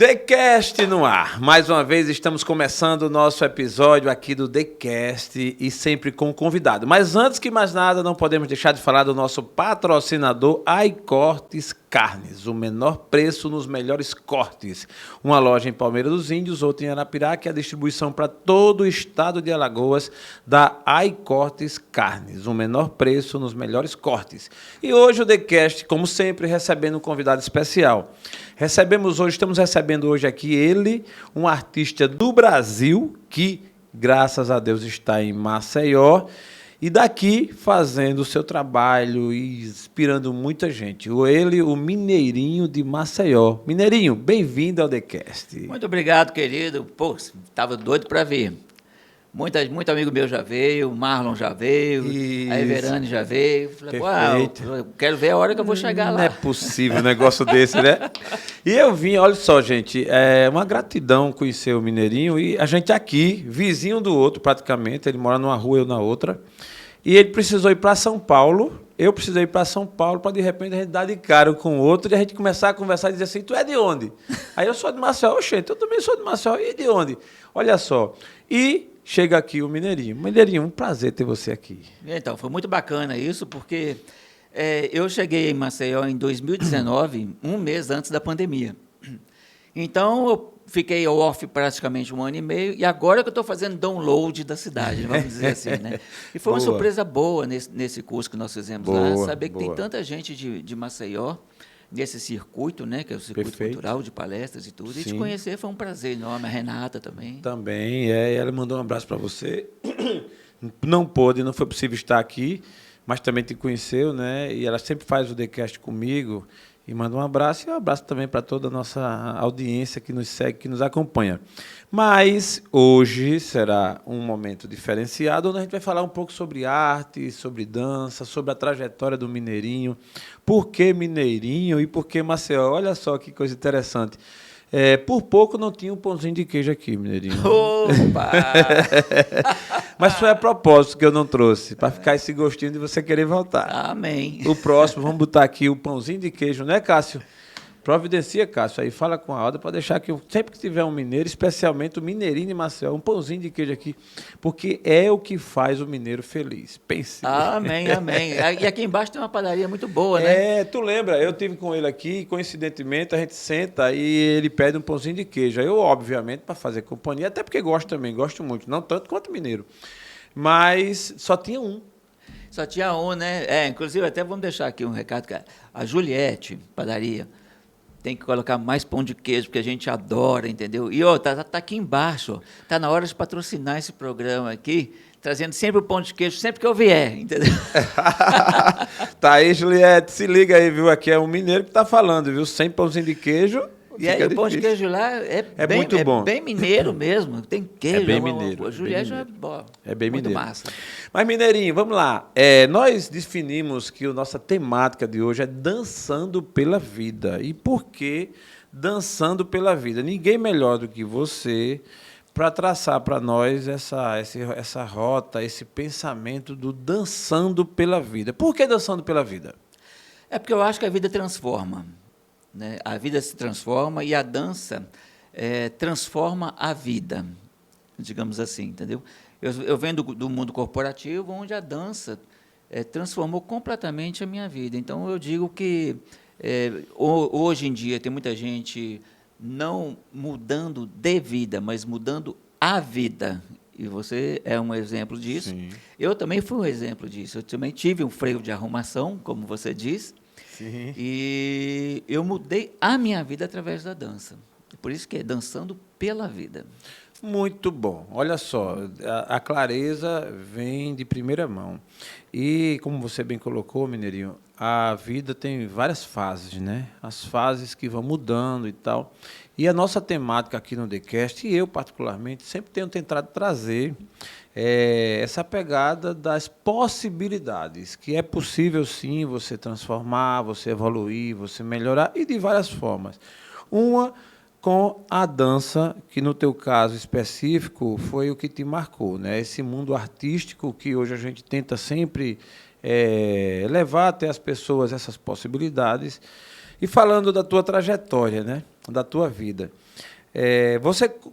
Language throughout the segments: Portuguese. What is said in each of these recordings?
TheCast no ar. Mais uma vez estamos começando o nosso episódio aqui do TheCast e sempre com um convidado. Mas antes que mais nada, não podemos deixar de falar do nosso patrocinador iCortes Carnes, o menor preço nos melhores cortes. Uma loja em Palmeira dos Índios, outra em Arapiraca, que é a distribuição para todo o estado de Alagoas da iCortes Carnes, o menor preço nos melhores cortes. E hoje o TheCast, como sempre, recebendo um convidado especial. Estamos recebendo hoje aqui ele, um artista do Brasil, que, graças a Deus, está em Maceió, e daqui fazendo o seu trabalho e inspirando muita gente. Ele, o Mineirinho de Maceió. Mineirinho, bem-vindo ao TheCast. Muito obrigado, querido. Pô, estava doido para vir. Muito amigo meu já veio, o Marlon já veio, a Everane já veio. Falei, eu quero ver a hora que eu vou chegar lá. Não é possível um negócio desse, né? E eu vim, olha só, gente, é uma gratidão conhecer o Mineirinho e a gente aqui, vizinho do outro praticamente, ele mora numa rua, eu na outra, e ele precisou ir para São Paulo, eu precisei ir para São Paulo para de repente a gente dar de cara com o outro e a gente começar a conversar e dizer assim, tu é de onde? Aí eu sou de Maceió, oxente, eu também sou de Maceió, e de onde? Olha só, e chega aqui o Mineirinho. Mineirinho, um prazer ter você aqui. Então, foi muito bacana isso, porque eu cheguei em Maceió em 2019, um mês antes da pandemia. Então, eu fiquei off praticamente 1 ano e meio, e agora que eu estou fazendo download da cidade, vamos dizer assim, né? E foi uma surpresa boa nesse curso que nós fizemos lá, saber que tem tanta gente de Maceió, nesse circuito, né, que é o circuito cultural de palestras e tudo. Sim. E te conhecer foi um prazer enorme, a Renata também. Também, ela mandou um abraço para você. Não foi possível estar aqui, mas também te conheceu, né? E ela sempre faz o TheCast comigo e manda um abraço e um abraço também para toda a nossa audiência que nos segue, que nos acompanha. Mas hoje será um momento diferenciado, onde a gente vai falar um pouco sobre arte, sobre dança, sobre a trajetória do Mineirinho, por que Mineirinho e por que Maceió. Olha só que coisa interessante. Por pouco não tinha um pãozinho de queijo aqui, Mineirinho. Opa! Mas foi a propósito que eu não trouxe, para ficar esse gostinho de você querer voltar. Amém. O próximo, vamos botar aqui o pãozinho de queijo, né, Cássio? Providencia, Cássio, aí fala com a Alda para deixar que sempre que tiver um mineiro, especialmente o Mineirinho de Maceió, um pãozinho de queijo aqui, porque é o que faz o mineiro feliz. Pense. Amém, amém. E aqui embaixo tem uma padaria muito boa, né? Tu lembra, eu tive com ele aqui, coincidentemente a gente senta e ele pede um pãozinho de queijo. Eu, obviamente, para fazer companhia, até porque gosto também, gosto muito, não tanto quanto mineiro. Mas só tinha um. Só tinha um, né? Inclusive, até vamos deixar aqui um recado, cara. A Juliette, padaria, tem que colocar mais pão de queijo, porque a gente adora, entendeu? E tá aqui embaixo, tá na hora de patrocinar esse programa aqui, trazendo sempre o pão de queijo, sempre que eu vier, entendeu? Tá aí, Juliette, se liga aí, viu? Aqui é um mineiro que tá falando, viu? Sem pãozinho de queijo. E aí o pão de queijo lá é bem, muito bom. É bem mineiro mesmo, tem queijo. É bem mineiro. A Juliette é boa. É bem muito mineiro. Massa. Mas, Mineirinho, vamos lá. Nós definimos que a nossa temática de hoje é dançando pela vida. E por que dançando pela vida? Ninguém melhor do que você para traçar para nós essa rota, esse pensamento do dançando pela vida. Por que dançando pela vida? É porque eu acho que a vida transforma. Né? A vida se transforma e a dança transforma a vida, digamos assim, entendeu? Eu venho do mundo corporativo, onde a dança transformou completamente a minha vida. Então, eu digo que hoje em dia tem muita gente não mudando de vida, mas mudando a vida. E você é um exemplo disso. Sim. Eu também fui um exemplo disso. Eu também tive um freio de arrumação, como você disse. Sim. E eu mudei a minha vida através da dança. Por isso que é dançando pela vida. Muito bom. Olha só, a clareza vem de primeira mão. E, como você bem colocou, Mineirinho, a vida tem várias fases, né? As fases que vão mudando e tal. E a nossa temática aqui no TheCast, e eu particularmente, sempre tenho tentado trazer essa pegada das possibilidades, que é possível sim você transformar, você evoluir, você melhorar, e de várias formas. Uma com a dança, que no teu caso específico foi o que te marcou, né? Esse mundo artístico que hoje a gente tenta sempre levar até as pessoas essas possibilidades. E falando da tua trajetória, né? da tua vida.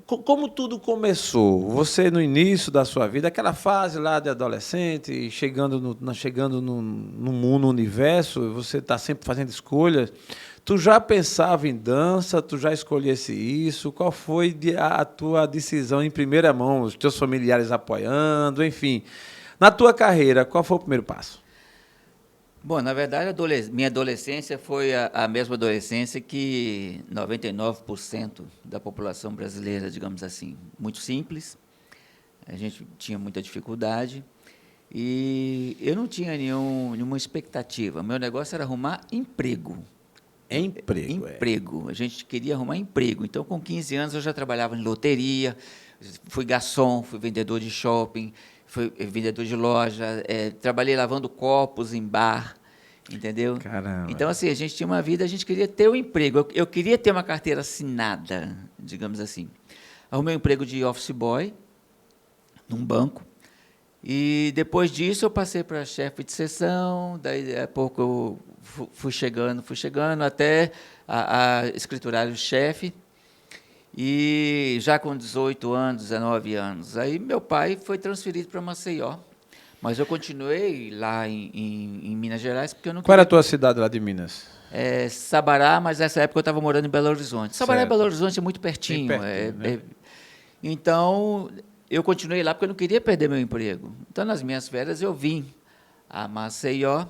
Como tudo começou? Você, no início da sua vida, aquela fase lá de adolescente, chegando no mundo, no universo, você está sempre fazendo escolhas. Tu já pensava em dança? Tu já escolhesse isso? Qual foi a tua decisão em primeira mão? Os teus familiares apoiando, enfim. Na tua carreira, qual foi o primeiro passo? Bom, na verdade, minha adolescência foi a mesma adolescência que 99% da população brasileira, digamos assim. Muito simples, a gente tinha muita dificuldade e eu não tinha nenhuma expectativa. Meu negócio era arrumar emprego. Emprego. A gente queria arrumar emprego. Então, com 15 anos, eu já trabalhava em loteria, fui garçom, fui vendedor de shopping, fui vendedor de loja, trabalhei lavando copos em bar, entendeu? Caramba. Então, assim, a gente tinha uma vida, a gente queria ter um emprego. Eu queria ter uma carteira assinada, digamos assim. Arrumei um emprego de office boy num banco. E depois disso eu passei para chefe de seção, daí a pouco eu fui chegando até a escriturário-chefe, e já com 18 anos, 19 anos. Aí meu pai foi transferido para Maceió, mas eu continuei lá em Minas Gerais, porque eu não Qual era a queria... tua cidade lá de Minas? Sabará, mas nessa época eu estava morando em Belo Horizonte. Sabará e Certo. Belo Horizonte é muito pertinho. Bem pertinho, né? Então, eu continuei lá porque eu não queria perder meu emprego. Então, nas minhas férias, eu vim a Maceió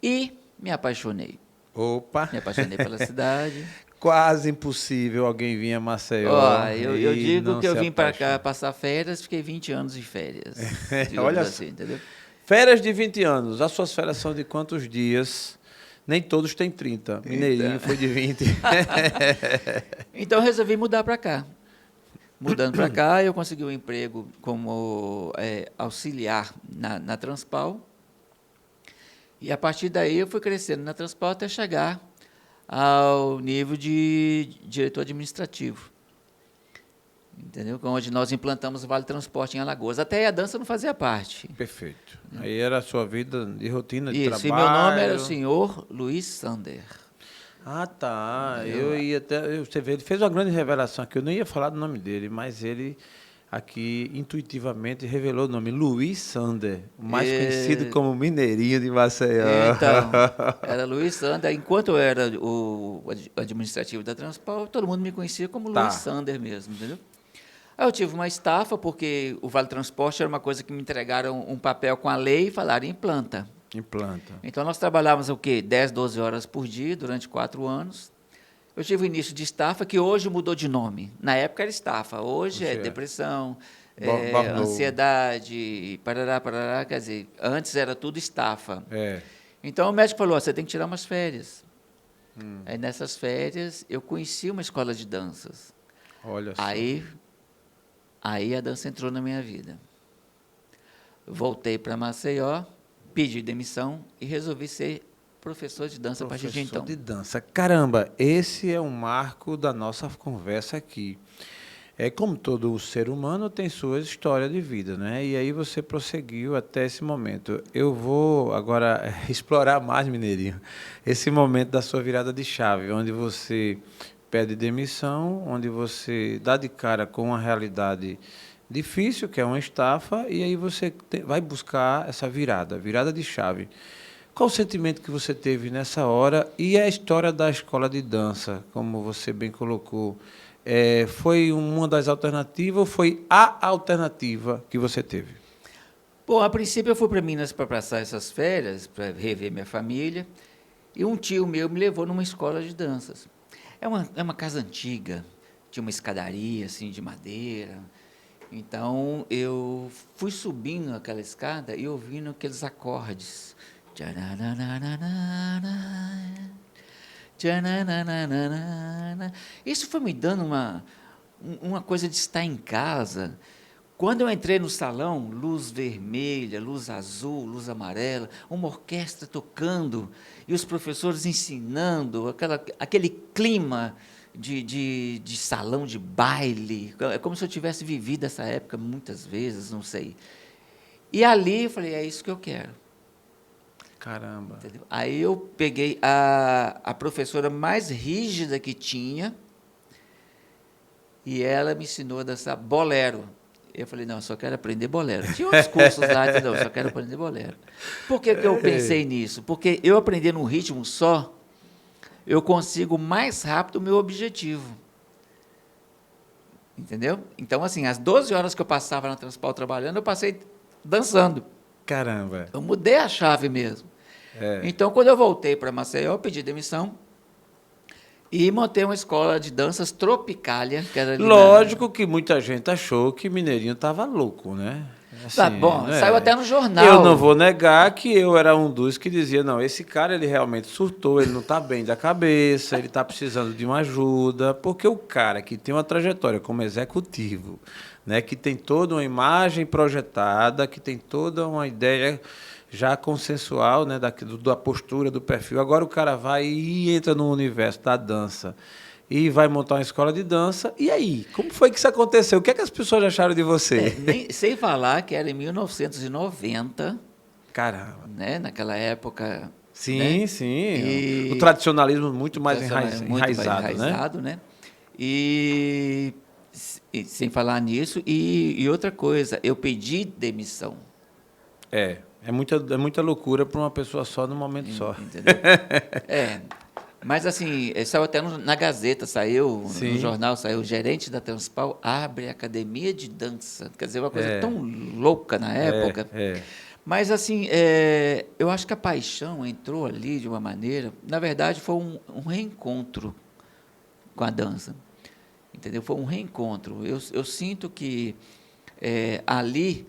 e me apaixonei. Opa! Me apaixonei pela cidade. Quase impossível alguém vir a Maceió. Ó, eu e digo não que eu se vim para cá apaixonar. passar férias, fiquei 20 anos de férias. Digamos Olha assim, entendeu? Férias de 20 anos. As suas férias são de quantos dias? Nem todos têm 30. Mineirinho foi de 20. Então, eu resolvi mudar para cá. Mudando para cá, eu consegui um emprego como auxiliar na Transpal. E, a partir daí, eu fui crescendo na Transpal até chegar ao nível de diretor administrativo. Entendeu? Onde nós implantamos o Vale Transporte em Alagoas. Até aí a dança não fazia parte. Perfeito. Aí era a sua vida de rotina, de Isso, trabalho. e meu nome era o senhor Luiz Sander. Ah, tá. Eu ia até. Você vê, ele fez uma grande revelação aqui. Eu não ia falar do nome dele, mas ele aqui intuitivamente revelou o nome Luiz Sander, mais conhecido como Mineirinho de Maceió. Então, era Luiz Sander. Enquanto eu era o administrativo da Transpal, todo mundo me conhecia como Luiz Sander mesmo, entendeu? Aí eu tive uma estafa, porque o Vale Transporte era uma coisa que me entregaram um papel com a lei e falaram, implanta. Implanta. Então, nós trabalhávamos o quê? 10, 12 horas por dia, durante 4 anos. Eu tive o início de estafa, que hoje mudou de nome. Na época era estafa, hoje é depressão, ansiedade, parará, quer dizer, antes era tudo estafa. Então, o médico falou, você tem que tirar umas férias. Aí, nessas férias, eu conheci uma escola de danças. Olha só. Aí a dança entrou na minha vida. Voltei para Maceió, pedi demissão e resolvi ser professor de dança a partir de então. Professor de dança. Caramba, esse é um marco da nossa conversa aqui. Como todo ser humano tem sua história de vida, né? E aí você prosseguiu até esse momento. Eu vou agora explorar mais, Mineirinho, esse momento da sua virada de chave, onde você pede demissão, onde você dá de cara com uma realidade difícil, que é uma estafa, e aí você vai buscar essa virada de chave. Qual o sentimento que você teve nessa hora? E a história da escola de dança, como você bem colocou, foi uma das alternativas ou foi a alternativa que você teve? Bom, a princípio eu fui para Minas para passar essas férias, para rever minha família, e um tio meu me levou numa escola de danças. É uma casa antiga, tinha uma escadaria assim, de madeira. Então, eu fui subindo aquela escada e ouvindo aqueles acordes. Isso foi me dando uma coisa de estar em casa. Quando eu entrei no salão, luz vermelha, luz azul, luz amarela, uma orquestra tocando e os professores ensinando, aquele clima de salão de baile. É como se eu tivesse vivido essa época muitas vezes, não sei. E ali eu falei, é isso que eu quero. Caramba. Entendeu? Aí eu peguei a professora mais rígida que tinha, e ela me ensinou a dançar bolero. Eu falei, não, eu só quero aprender bolero. Tinha outros cursos lá, entendeu? Eu só quero aprender bolero. Por que que eu pensei nisso? Porque eu aprender num ritmo só, eu consigo mais rápido o meu objetivo. Entendeu? Então, assim, as 12 horas que eu passava na Transpal trabalhando, eu passei dançando. Caramba. Eu mudei a chave mesmo. É. Então, quando eu voltei para Maceió, eu pedi demissão e montei uma escola de danças Tropicália, que era ali Lógico que muita gente achou que Mineirinho estava louco, né? Tá bom, né? saiu até no jornal. Eu não vou negar que eu era um dos que dizia, não, esse cara ele realmente surtou, ele não está bem da cabeça, ele está precisando de uma ajuda, porque o cara que tem uma trajetória como executivo, né, que tem toda uma imagem projetada, que tem toda uma ideia já consensual, né, da postura, do perfil, agora o cara vai e entra no universo da dança e vai montar uma escola de dança. E aí? Como foi que isso aconteceu? O que é que as pessoas acharam de você? Sem falar que era em 1990, Caramba. né? Naquela época. Sim, né? sim. O tradicionalismo muito mais enraizado, né? E sem falar nisso, e outra coisa, eu pedi demissão. É muita loucura para uma pessoa só num momento só. Entendeu? Mas assim, saiu até na Gazeta, saiu, no jornal, saiu, o gerente da Transpal abre academia de dança. Quer dizer, uma coisa tão louca na época. Mas assim, eu acho que a paixão entrou ali de uma maneira, na verdade foi um reencontro com a dança. Entendeu? Foi um reencontro. Eu sinto que ali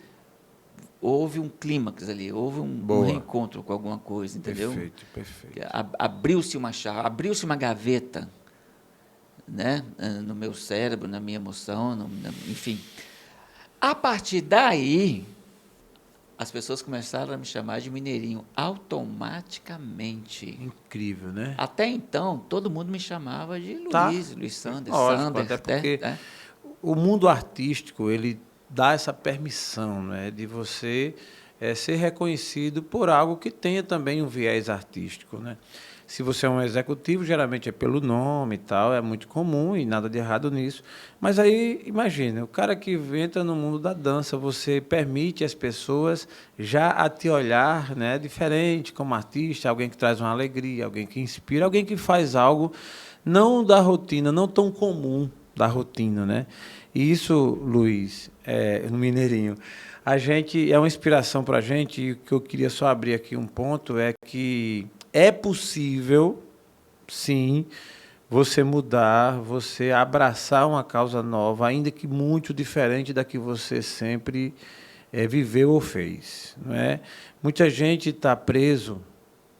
houve um clímax ali, houve um reencontro com alguma coisa, entendeu? Perfeito. Abriu-se uma chave, abriu-se uma gaveta, né, no meu cérebro, na minha emoção, enfim. A partir daí, as pessoas começaram a me chamar de Mineirinho automaticamente. Incrível, né? Até então, todo mundo me chamava de Luiz Sander, Lógico, até porque o mundo artístico, ele dá essa permissão, né, de você ser reconhecido por algo que tenha também um viés artístico, né? Se você é um executivo, geralmente é pelo nome e tal, é muito comum e nada de errado nisso. Mas aí, imagina, o cara que entra no mundo da dança, você permite as pessoas já a te olhar, né, diferente como artista, alguém que traz uma alegria, alguém que inspira, alguém que faz algo não da rotina, não tão comum da rotina, né? E isso, Luiz, no Mineirinho, a gente é uma inspiração para a gente, e o que eu queria só abrir aqui um ponto é que é possível, sim, você mudar, você abraçar uma causa nova, ainda que muito diferente da que você sempre viveu ou fez, não é? Muita gente está preso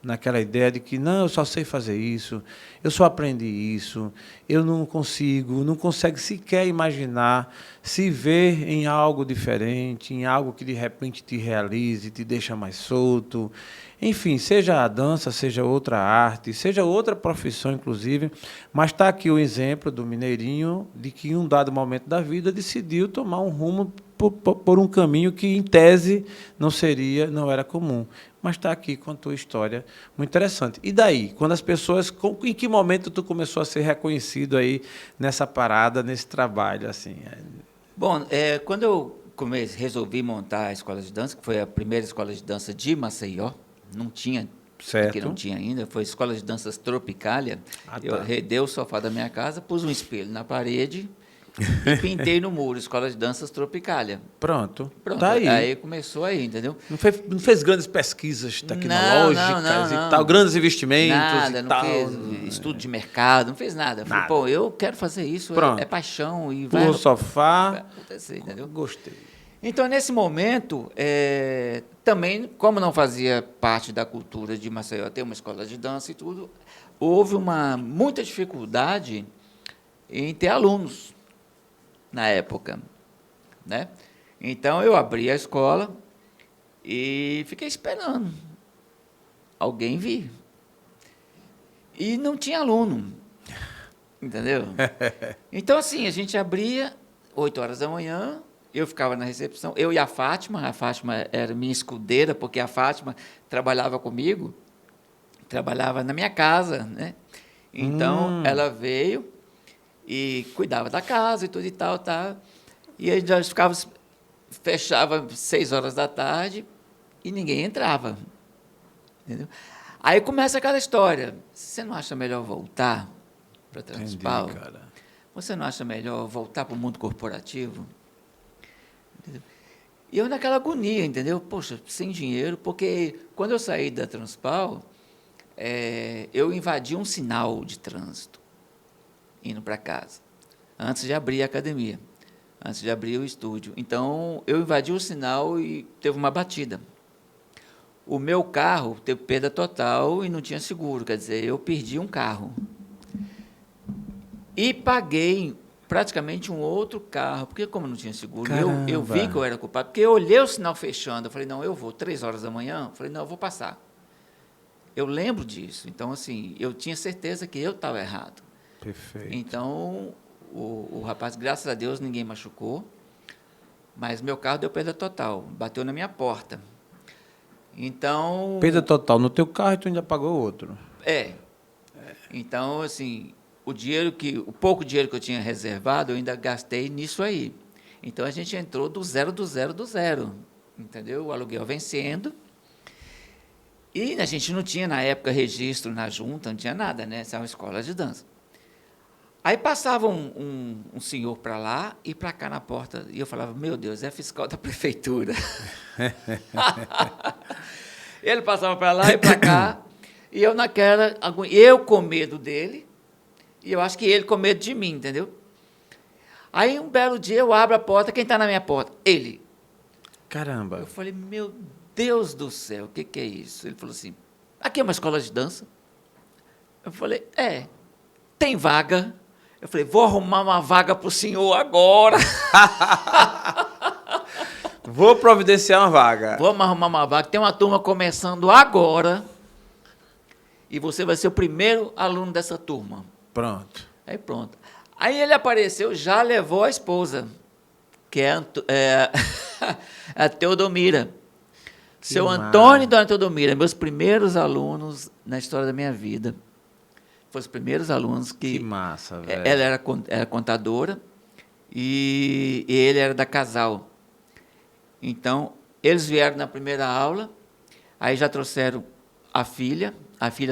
naquela ideia de que, não, eu só sei fazer isso, eu só aprendi isso, eu não consegue sequer imaginar se ver em algo diferente, em algo que de repente te realize, te deixa mais solto. Enfim, seja a dança, seja outra arte, seja outra profissão, inclusive, mas está aqui o exemplo do Mineirinho de que em um dado momento da vida decidiu tomar um rumo por um caminho que, em tese, não era comum. Mas está aqui com a tua história, muito interessante. E daí, quando as pessoas, em que momento tu começou a ser reconhecido aí nessa parada, nesse trabalho, assim? Bom, quando eu resolvi montar a escola de dança, que foi a primeira escola de dança de Maceió, não tinha, aqui não tinha ainda, foi a escola de danças Tropicália. Eu arredei o sofá da minha casa, pus um espelho na parede e pintei no muro, escola de danças Tropicália. Pronto. Tá aí. Aí começou aí, entendeu? Não fez grandes pesquisas tecnológicas não. e tal, grandes investimentos nada, e não tal. Fez estudo de mercado, não fez nada. Falei, pô, eu quero fazer isso, é paixão e vai sofá. Vai acontecer, entendeu? Gostei. Então, nesse momento, também, como não fazia parte da cultura de Maceió ter uma escola de dança e tudo, houve muita dificuldade em ter alunos na época, né? Então, eu abri a escola e fiquei esperando alguém vir. E não tinha aluno, entendeu? Então, assim, a gente abria 8 horas da manhã, eu ficava na recepção, eu e a Fátima era minha escudeira, porque a Fátima trabalhava comigo, trabalhava na minha casa, né? Então, ela veio e cuidava da casa e tudo e tal, tá? E aí nós fechava 6 horas da tarde e ninguém entrava, entendeu? Aí começa aquela história. Você não acha melhor voltar para Transpal? Entendi, cara. Você não acha melhor voltar para o mundo corporativo? Entendeu? E eu naquela agonia, entendeu? Poxa, sem dinheiro, porque quando eu saí da Transpal, eu invadi um sinal de trânsito, indo para casa, antes de abrir a academia, antes de abrir o estúdio. Então, eu invadi o sinal e teve uma batida. O meu carro teve perda total e não tinha seguro, quer dizer, eu perdi um carro. E paguei praticamente um outro carro, porque como não tinha seguro, eu vi que eu era culpado, porque eu olhei o sinal fechando, eu falei, não, eu vou, 3 horas da manhã, eu falei, não, eu vou passar. Eu lembro disso, então, assim, eu tinha certeza que eu estava errado. Perfeito. Então, o rapaz, graças a Deus, ninguém machucou, mas meu carro deu perda total, bateu na minha porta. Então... Perda total no teu carro e tu ainda pagou outro. Então, assim, o pouco dinheiro que eu tinha reservado, eu ainda gastei nisso aí. Então, a gente entrou do zero, entendeu? O aluguel vencendo. E a gente não tinha, na época, registro na junta, não tinha nada, né? Essa é uma escola de dança. Aí passava um senhor para lá e para cá na porta, e eu falava, meu Deus, é fiscal da prefeitura. Ele passava para lá e para cá, e eu com medo dele, e eu acho que ele com medo de mim, entendeu? Aí, um belo dia, eu abro a porta, quem está na minha porta? Ele. Caramba. Eu falei, meu Deus do céu, o que é isso? Ele falou assim, aqui é uma escola de dança. Eu falei, tem vaga? Eu falei, vou arrumar uma vaga para o senhor agora. Vou providenciar uma vaga. Vamos arrumar uma vaga. Tem uma turma começando agora e você vai ser o primeiro aluno dessa turma. Pronto. Aí pronto. Aí ele apareceu, já levou a esposa, que é a Teodomira. Seu Antônio e Dona Teodomira, meus primeiros alunos na história da minha vida. Foram os primeiros alunos que massa, velho. Ela era contadora e ele era da Casal. Então, eles vieram na primeira aula, aí já trouxeram a filha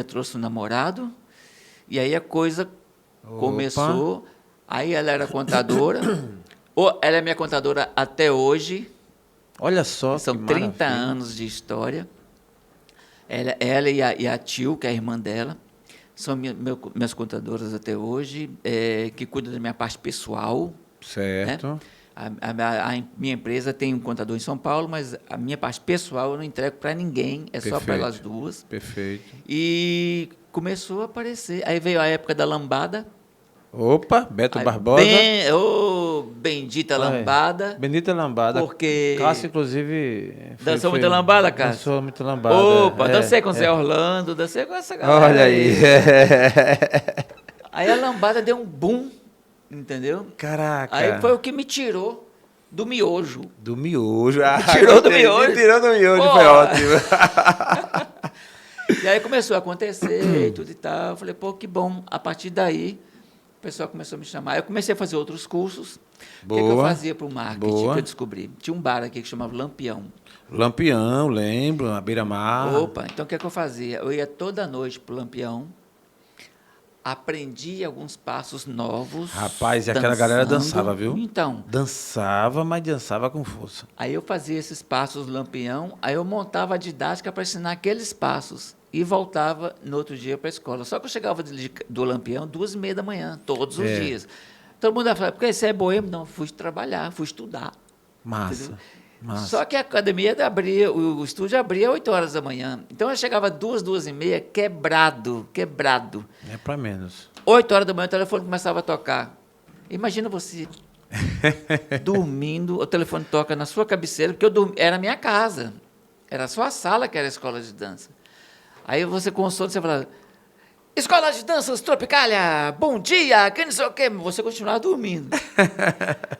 trouxe o namorado, e aí a coisa começou. Aí ela era contadora, ela é minha contadora até hoje. Olha só, são 30 anos de história. Ela e a Tio, que é a irmã dela, são minhas contadoras até hoje, que cuidam da minha parte pessoal. Certo. Né? A minha empresa tem um contador em São Paulo, mas a minha parte pessoal eu não entrego para ninguém, Perfeito. Só para elas duas. Perfeito. E começou a aparecer. Aí veio a época da lambada. Opa, Beto Barbosa. Bendita lambada. Bendita lambada. Porque... Cássio, inclusive... Dançou muita lambada, Cássio? Dançou muito lambada. Opa, dancei com o Zé Orlando, dancei com essa galera. Olha aí. Aí a lambada deu um boom, entendeu? Caraca. Aí foi o que me tirou do miojo. Do miojo. Tirou do miojo. Tirou do miojo, foi ótimo. E aí começou a acontecer e tudo e tal. Eu falei, pô, que bom. A partir daí, o pessoal começou a me chamar. Eu comecei a fazer outros cursos. Boa. O que eu fazia para o marketing Boa. que eu descobri? Tinha um bar aqui que chamava Lampião. Lampião, lembro, na beira-mar. Opa, então o que eu fazia? Eu ia toda noite para o Lampião, aprendi alguns passos novos. Rapaz, e aquela galera dançava, viu? Então. Dançava, mas dançava com força. Aí eu fazia esses passos do Lampião, aí eu montava a didática para ensinar aqueles passos e voltava no outro dia para a escola. Só que eu chegava do Lampião 2h30 da manhã, todos os dias. Todo mundo ia falar, porque você é boêmio? Não, fui trabalhar, fui estudar. Massa. Massa. Só que a academia abria, o estúdio abria 8 horas da manhã. Então eu chegava 2h30, quebrado. É para menos. 8 horas da manhã o telefone começava a tocar. Imagina você dormindo, o telefone toca na sua cabeceira, porque era a minha casa. Era só a sala que era a escola de dança. Aí você com o sono, você fala, Escola de Danças Tropicália, bom dia, que não sei o quê. Você continuava dormindo.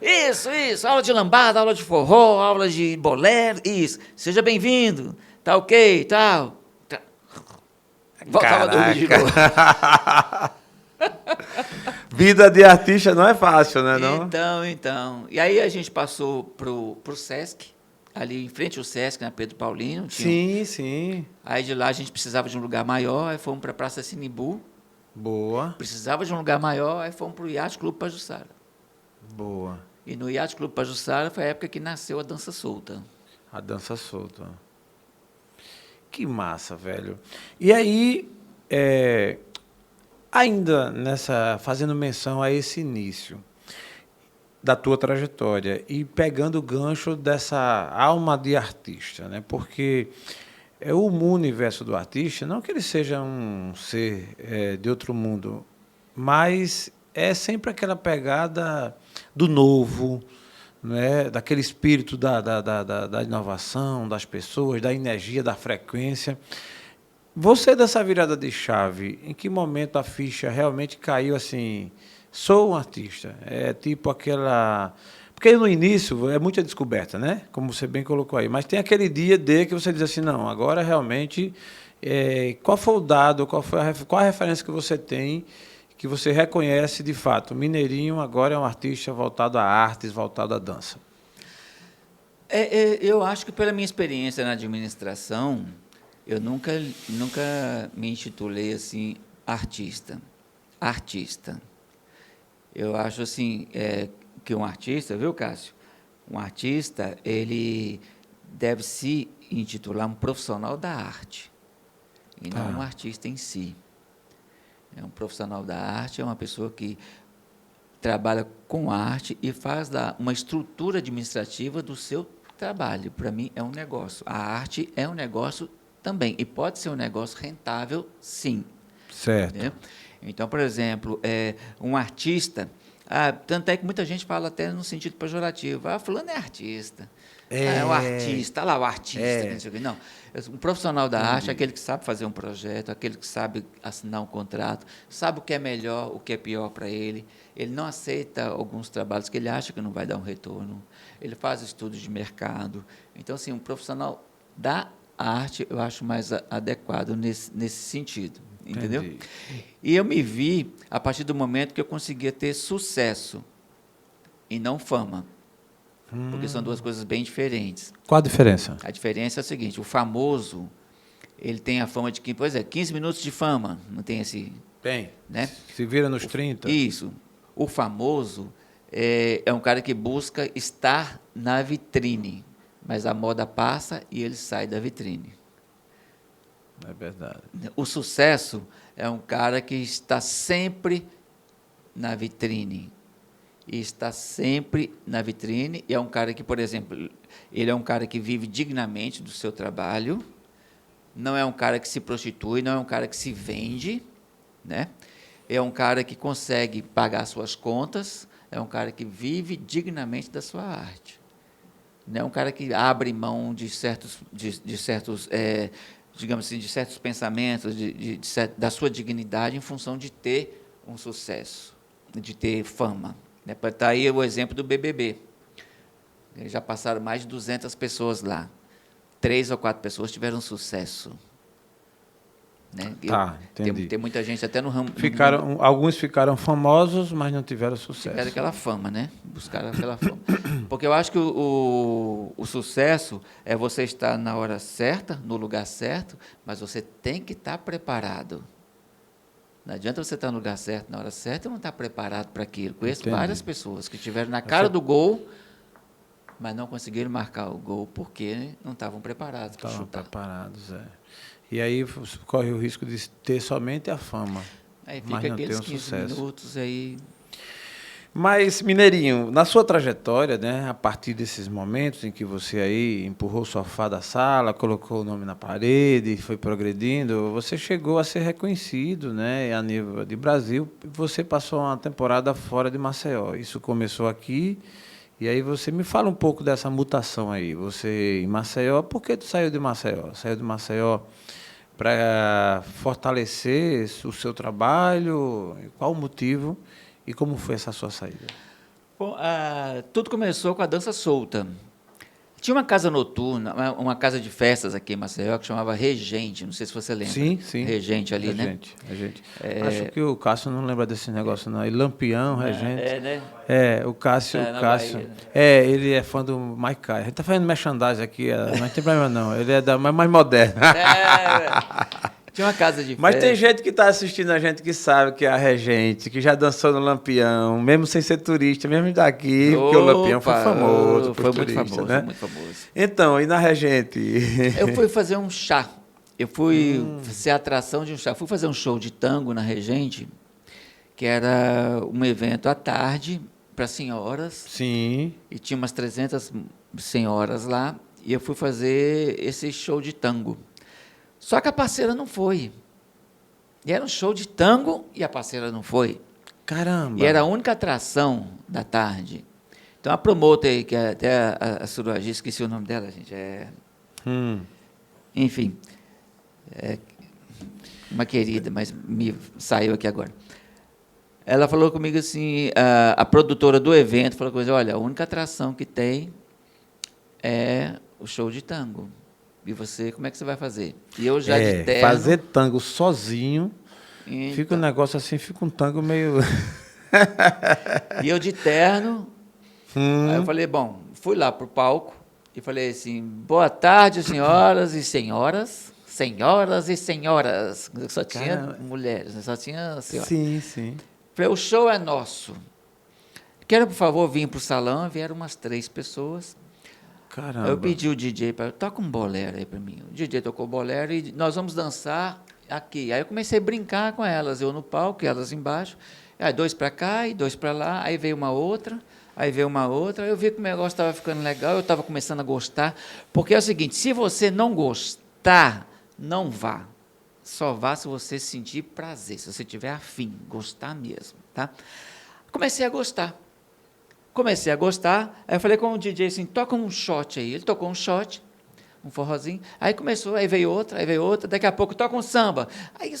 Isso, aula de lambada, aula de forró, aula de bolero, isso. Seja bem-vindo, tá ok, tal. Voltava a dormir de novo. Vida de artista não é fácil, né, não? Então. E aí a gente passou pro Sesc, ali em frente ao Sesc, na Pedro Paulino. Sim. Aí de lá a gente precisava de um lugar maior, aí fomos para a Praça Sinimbu. Boa. Precisava de um lugar maior, aí fomos para o Yacht Clube Pajuçara. Boa. E no Yacht Clube Pajuçara foi a época que nasceu a dança solta. A dança solta. Que massa, velho. E aí, ainda fazendo menção a esse início da tua trajetória e pegando o gancho dessa alma de artista, né? Porque o universo do artista, não que ele seja um ser de outro mundo, mas é sempre aquela pegada do novo, né? Daquele espírito da inovação, das pessoas, da energia, da frequência. Você, dessa virada de chave, em que momento a ficha realmente caiu assim, sou um artista? É tipo aquela... Porque no início é muita descoberta, né? Como você bem colocou aí. Mas tem aquele dia que você diz assim, não, agora realmente... qual foi o dado, qual a referência que você tem, que você reconhece de fato? Mineirinho agora é um artista voltado a artes, voltado à dança. Eu acho que pela minha experiência na administração, eu nunca me intitulei assim artista. Eu acho assim que um artista, viu, Cássio? Um artista, ele deve se intitular um profissional da arte e não um artista em si. Um profissional da arte é uma pessoa que trabalha com arte e faz uma estrutura administrativa do seu trabalho. Para mim, é um negócio. A arte é um negócio também. E pode ser um negócio rentável, sim. Certo. Né? Então, por exemplo, um artista... tanto é que muita gente fala até no sentido pejorativo. Fulano é artista. É o artista. Olha lá o artista. Não, um profissional da arte é aquele que sabe fazer um projeto, aquele que sabe assinar um contrato, sabe o que é melhor, o que é pior para ele. Ele não aceita alguns trabalhos que ele acha que não vai dar um retorno. Ele faz estudos de mercado. Então, assim, um profissional da arte, eu acho mais adequado nesse sentido, entendeu? Entendi. E eu me vi a partir do momento que eu conseguia ter sucesso e não fama, porque são duas coisas bem diferentes. Qual a diferença? A diferença é a seguinte, o famoso, ele tem a fama de 15 minutos de fama, não tem esse... Tem. Né? Se vira nos 30. Isso. O famoso é um cara que busca estar na vitrine, mas a moda passa e ele sai da vitrine. É verdade. O sucesso é um cara que está sempre na vitrine. E está sempre na vitrine. E é um cara que, por exemplo, ele é um cara que vive dignamente do seu trabalho. Não é um cara que se prostitui, não é um cara que se vende, né? É um cara que consegue pagar suas contas, é um cara que vive dignamente da sua arte. Não é um cara que abre mão de certos digamos assim, de certos pensamentos, da sua dignidade em função de ter um sucesso, de ter fama. Está aí o exemplo do BBB. Já passaram mais de 200 pessoas lá. 3 ou 4 pessoas tiveram sucesso. Né? Entendi. Tem muita gente até no ramo... Alguns ficaram famosos, mas não tiveram sucesso. Tiveram aquela fama, né? Buscaram aquela fama. Porque eu acho que o sucesso é você estar na hora certa, no lugar certo, mas você tem que estar preparado. Não adianta você estar no lugar certo, na hora certa, e não estar preparado para aquilo. Conheço várias pessoas que estiveram na cara do gol, mas não conseguiram marcar o gol porque não estavam preparados para chutar. Estavam preparados, E aí você corre o risco de ter somente a fama. Aí fica mas não aqueles ter 15 sucesso. minutos aí. Mas, Mineirinho, na sua trajetória, né, a partir desses momentos em que você aí empurrou o sofá da sala, colocou o nome na parede, foi progredindo, você chegou a ser reconhecido, né, a nível de Brasil. Você passou uma temporada fora de Maceió. Isso começou aqui. E aí você me fala um pouco dessa mutação aí. Você em Maceió, por que tu saiu de Maceió? Saiu de Maceió para fortalecer o seu trabalho? Qual o motivo e como foi essa sua saída? Bom, tudo começou com a dança solta. Tinha uma casa noturna, uma casa de festas aqui em Maceió, que chamava Regente, não sei se você lembra. Sim, sim. Regente ali, Regente, né? Regente. Acho que o Cássio não lembra desse negócio, não. E Lampião, Regente. né? O Cássio. Na Bahia, né? Ele é fã do Maikai. A gente tá fazendo merchandising aqui, não tem problema não. Ele é mais moderno. Tinha uma casa de Mas festa. tem gente que está assistindo a gente que sabe que é a Regente, que já dançou no Lampião, mesmo sem ser turista, mesmo daqui, porque o Lampião foi famoso. Foi muito turista, famoso, né? muito famoso. Então, e na Regente? Eu fui fazer um chá. Eu fui ser atração de um chá. Fui fazer um show de tango na Regente, que era um evento à tarde para senhoras. Sim. E tinha umas 300 senhoras lá. E eu fui fazer esse show de tango. Só que a parceira não foi. E era um show de tango e a parceira não foi. Caramba. E era a única atração da tarde. Então, a promoter, que é até a Suragi, esqueci o nome dela, gente, enfim, uma querida, mas me saiu aqui agora. Ela falou comigo assim, a produtora do evento falou comigo, olha, a única atração que tem é o show de tango. E você, como é que você vai fazer? E eu já de terno... Fazer tango sozinho, então, fica um negócio assim, fica um tango meio... E eu de terno, aí eu falei, bom, fui lá para o palco e falei assim, boa tarde, senhoras e senhoras, senhoras e senhoras. Só tinha mulheres, só tinha senhoras. Sim, sim. Falei, o show é nosso. Quero, por favor, vir para o salão, vieram umas 3 pessoas. Caramba. Eu pedi o DJ para toca um bolero aí para mim. O DJ tocou bolero e nós vamos dançar aqui. Aí eu comecei a brincar com elas, eu no palco, elas embaixo. Aí 2 para cá e 2 para lá. Aí veio uma outra, aí veio uma outra. Eu vi que o negócio estava ficando legal, eu estava começando a gostar. Porque é o seguinte, se você não gostar, não vá. Só vá se você sentir prazer, se você tiver afim, gostar mesmo, tá? Comecei a gostar. Aí eu falei com o DJ assim, toca um shot aí. Ele tocou um shot, um forrozinho. Aí começou, aí veio outra. Daqui a pouco toca um samba. Aí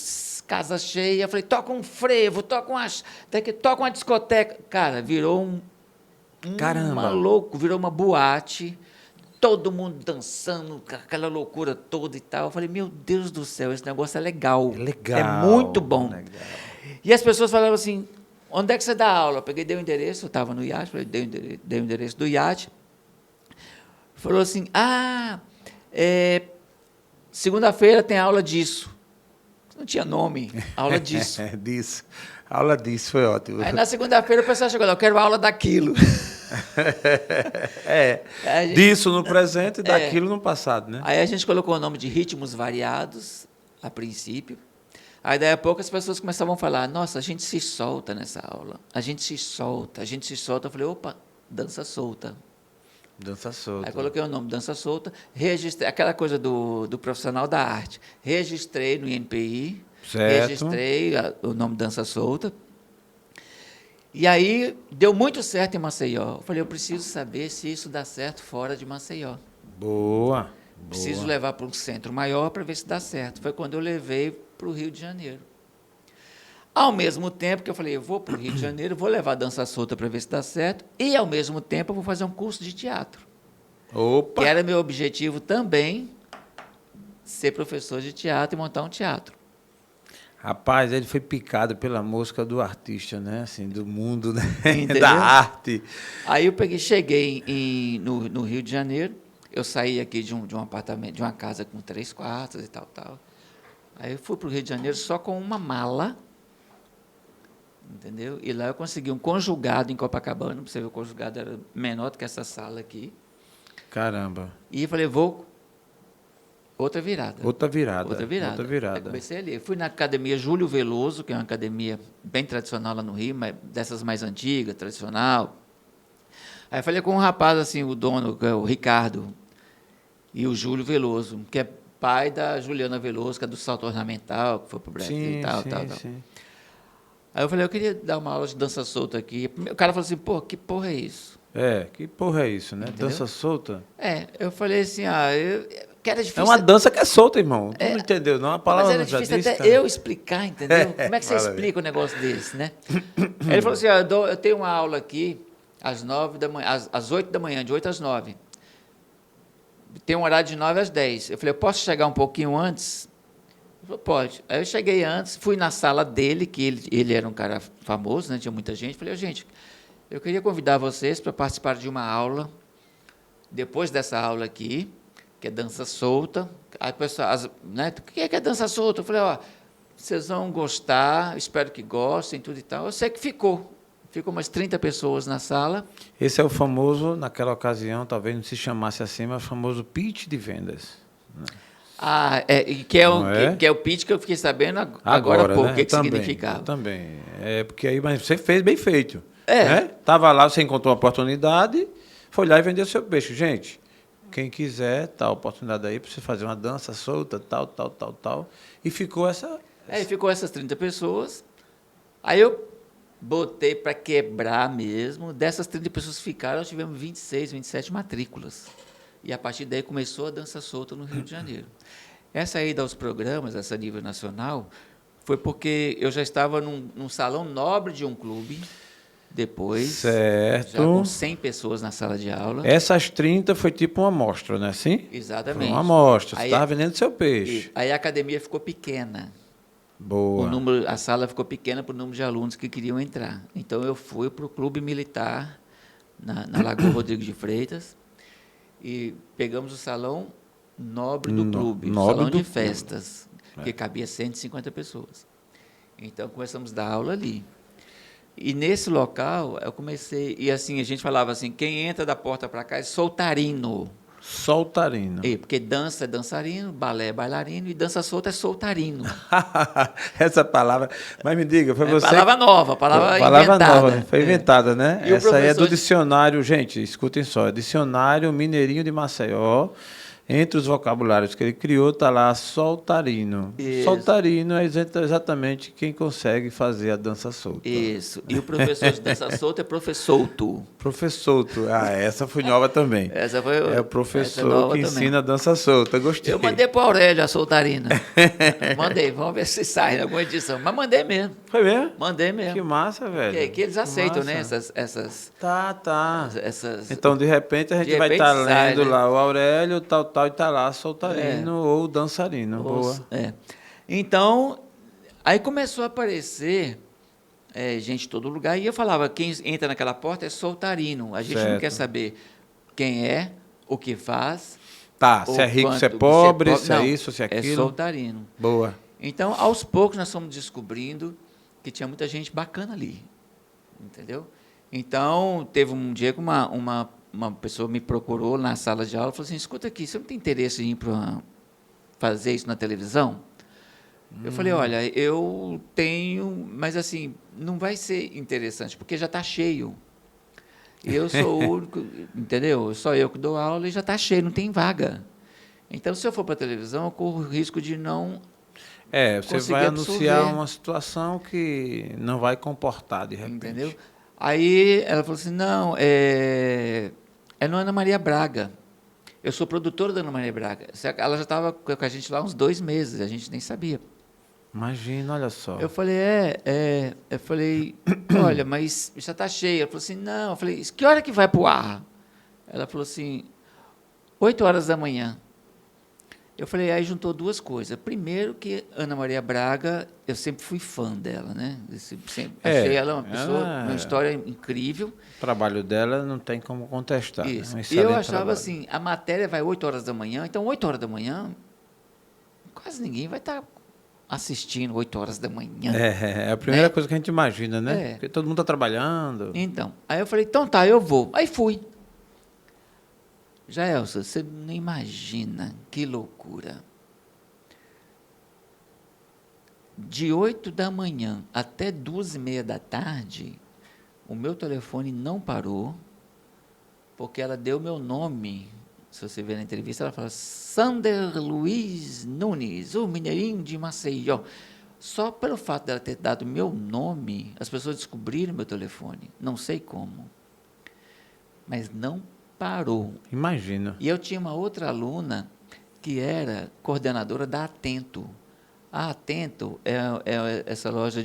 casa cheia, eu falei, toca um frevo, toca uma discoteca. Cara, virou virou uma boate. Todo mundo dançando, aquela loucura toda e tal. Eu falei, meu Deus do céu, esse negócio é legal. É legal. É muito bom. Legal. E as pessoas falaram assim, onde é que você dá aula? Eu peguei, dei o endereço, eu estava no iate, falei, dei o endereço do iate. Falou assim, segunda-feira tem aula disso. Não tinha nome, aula disso. Disso. Aula disso, foi ótimo. Aí na segunda-feira o pessoal chegou lá, eu quero aula daquilo. Disso no presente e daquilo no passado, né? Aí a gente colocou o nome de ritmos variados, a princípio. Aí, daí a pouco, as pessoas começavam a falar, nossa, a gente se solta nessa aula, a gente se solta. Eu falei, opa, dança solta. Dança solta. Aí coloquei o nome Dança Solta, registrei, aquela coisa do profissional da arte, registrei no INPI, certo. Registrei o nome Dança Solta. E aí, deu muito certo em Maceió. Eu falei, eu preciso saber se isso dá certo fora de Maceió. Boa. Preciso levar para um centro maior para ver se dá certo. Foi quando eu levei para o Rio de Janeiro. Ao mesmo tempo que eu falei, eu vou para o Rio de Janeiro, vou levar a dança solta para ver se dá certo, e ao mesmo tempo eu vou fazer um curso de teatro. Opa! Que era meu objetivo também, ser professor de teatro e montar um teatro. Rapaz, ele foi picado pela música do artista, né? Assim, do mundo, né? Entendeu? Da arte. Aí eu cheguei no Rio de Janeiro, eu saí aqui de um apartamento, de uma casa com 3 quartos e tal. Aí eu fui para o Rio de Janeiro só com uma mala, entendeu? E lá eu consegui um conjugado em Copacabana, para você ver, o conjugado era menor do que essa sala aqui. Caramba. E falei, outra virada. Aí comecei ali. Eu fui na Academia Júlio Veloso, que é uma academia bem tradicional lá no Rio, mas dessas mais antigas, tradicional. Aí falei com um rapaz, assim, o dono, que é o Ricardo, e o Júlio Veloso, que é pai da Juliana Veloso, que é do salto ornamental, que foi para o Brasil e tal. Sim. Aí eu falei, eu queria dar uma aula de dança solta aqui. O cara falou assim, pô, que porra é isso? Que porra é isso, né? Entendeu? Dança solta? Eu falei assim, que era difícil. É uma dança que é solta, irmão. Tu não entendeu, não? A palavra mas era difícil até eu explicar, entendeu? Como é que você explica um negócio desse, né? Ele falou assim, eu tenho uma aula aqui às 9 da manhã, às 8 da manhã, de 8 às 9. tem um horário de 9 às 10. Eu falei, eu posso chegar um pouquinho antes? Ele falou, pode. Aí eu cheguei antes, fui na sala dele, que ele era um cara famoso, né? Tinha muita gente. Falei, gente, eu queria convidar vocês para participar de uma aula, depois dessa aula aqui, que é dança solta. Aí o pessoal, né? O que é dança solta? Eu falei, ó, vocês vão gostar, espero que gostem, tudo e tal. Eu sei que ficou umas 30 pessoas na sala. Esse é o famoso, naquela ocasião, talvez não se chamasse assim, mas o famoso pitch de vendas. Né? Que é o pitch que eu fiquei sabendo agora há pouco, né? o que significava. Também. Porque aí, mas você fez bem feito. Né? Tava lá, você encontrou uma oportunidade, foi lá e vendeu seu peixe. Gente, quem quiser, tá a oportunidade aí para você fazer uma dança solta, tal. E ficou ficou essas 30 pessoas. Aí eu botei para quebrar mesmo. Dessas 30 pessoas que ficaram, nós tivemos 26, 27 matrículas. E, a partir daí, começou a dança solta no Rio de Janeiro. Essa ida aos programas, essa nível nacional, foi porque eu já estava num salão nobre de um clube, depois, certo. já com 100 pessoas na sala de aula. Essas 30 foi tipo uma amostra, né? Assim? Exatamente. Foi uma amostra, você estava vendendo seu peixe. Aí a academia ficou pequena. Boa. A sala ficou pequena para o número de alunos que queriam entrar. Então, eu fui para o Clube Militar, na Lagoa Rodrigo de Freitas, e pegamos o salão nobre do clube, o salão de festas, que cabia 150 pessoas. Então, começamos a dar aula ali. E, nesse local, eu comecei... E, assim, a gente falava assim, quem entra da porta para cá é soltarino. Soltarino. Porque dança é dançarino, balé é bailarino e dança solta é soltarino. Essa palavra... Mas me diga, foi você... Palavra nova, palavra inventada. Nova, foi inventada, né? E essa aí é do dicionário, gente, escutem só, Dicionário Mineirinho de Maceió. Entre os vocabulários que ele criou, está lá soltarino. Isso. Soltarino é exatamente quem consegue fazer a dança solta. Isso. E o professor de dança solta é professolto. Professolto. Essa foi nova também. Essa foi É o professor que ensina a dança solta. Gostei. Eu mandei para o Aurélio a soltarina. Mandei, vamos ver se sai em alguma edição. Mas mandei mesmo. Foi mesmo? Mandei mesmo. Que massa, velho. Que eles aceitam, né? Essas. Tá. Essas, então, de repente, a gente vai estar lendo lá o Aurélio, tal, e tá lá soltarino ou dançarino. Boa. Então, aí começou a aparecer gente de todo lugar, e eu falava, quem entra naquela porta é soltarino. A gente não quer saber quem é, o que faz. Tá, se é rico, se é pobre, se é isso, se é aquilo. É soltarino. Boa. Então, aos poucos, nós fomos descobrindo que tinha muita gente bacana ali. Entendeu? Então, teve um dia que uma pessoa me procurou na sala de aula e falou assim, escuta aqui, você não tem interesse em ir para fazer isso na televisão? Eu falei, olha, eu tenho, mas assim, não vai ser interessante, porque já está cheio. Eu sou o único, entendeu? Só eu que dou aula e já está cheio, não tem vaga. Então, se eu for para a televisão, eu corro o risco de não você vai anunciar uma situação que não vai comportar de repente. Entendeu? Aí ela falou assim, não, é no Ana Maria Braga. Eu sou produtora da Ana Maria Braga. Ela já estava com a gente lá uns 2 meses, a gente nem sabia. Imagina, olha só. Eu falei, eu falei, olha, mas já está cheio. Ela falou assim, não. Eu falei, que hora que vai para o ar? Ela falou assim, 8 horas da manhã. Eu falei, aí juntou 2 coisas. Primeiro que Ana Maria Braga, eu sempre fui fã dela, né? Achei ela uma pessoa, uma história incrível. O trabalho dela não tem como contestar. Isso. Né? E eu achava assim, a matéria vai 8 horas da manhã, então 8 horas da manhã, quase ninguém vai estar assistindo 8 horas da manhã. É a primeira coisa que a gente imagina, né? Porque todo mundo está trabalhando. Então, aí eu falei, então tá, eu vou. Aí fui. Jaelson, você não imagina que loucura. De 8 da manhã até 2h30 da tarde, o meu telefone não parou, porque ela deu meu nome. Se você ver na entrevista, ela fala Sander Luiz Nunes, o mineirinho de Maceió. Só pelo fato dela ter dado meu nome, as pessoas descobriram meu telefone. Não sei como. Mas não parou. Imagina. E eu tinha uma outra aluna que era coordenadora da Atento. A Atento é essa loja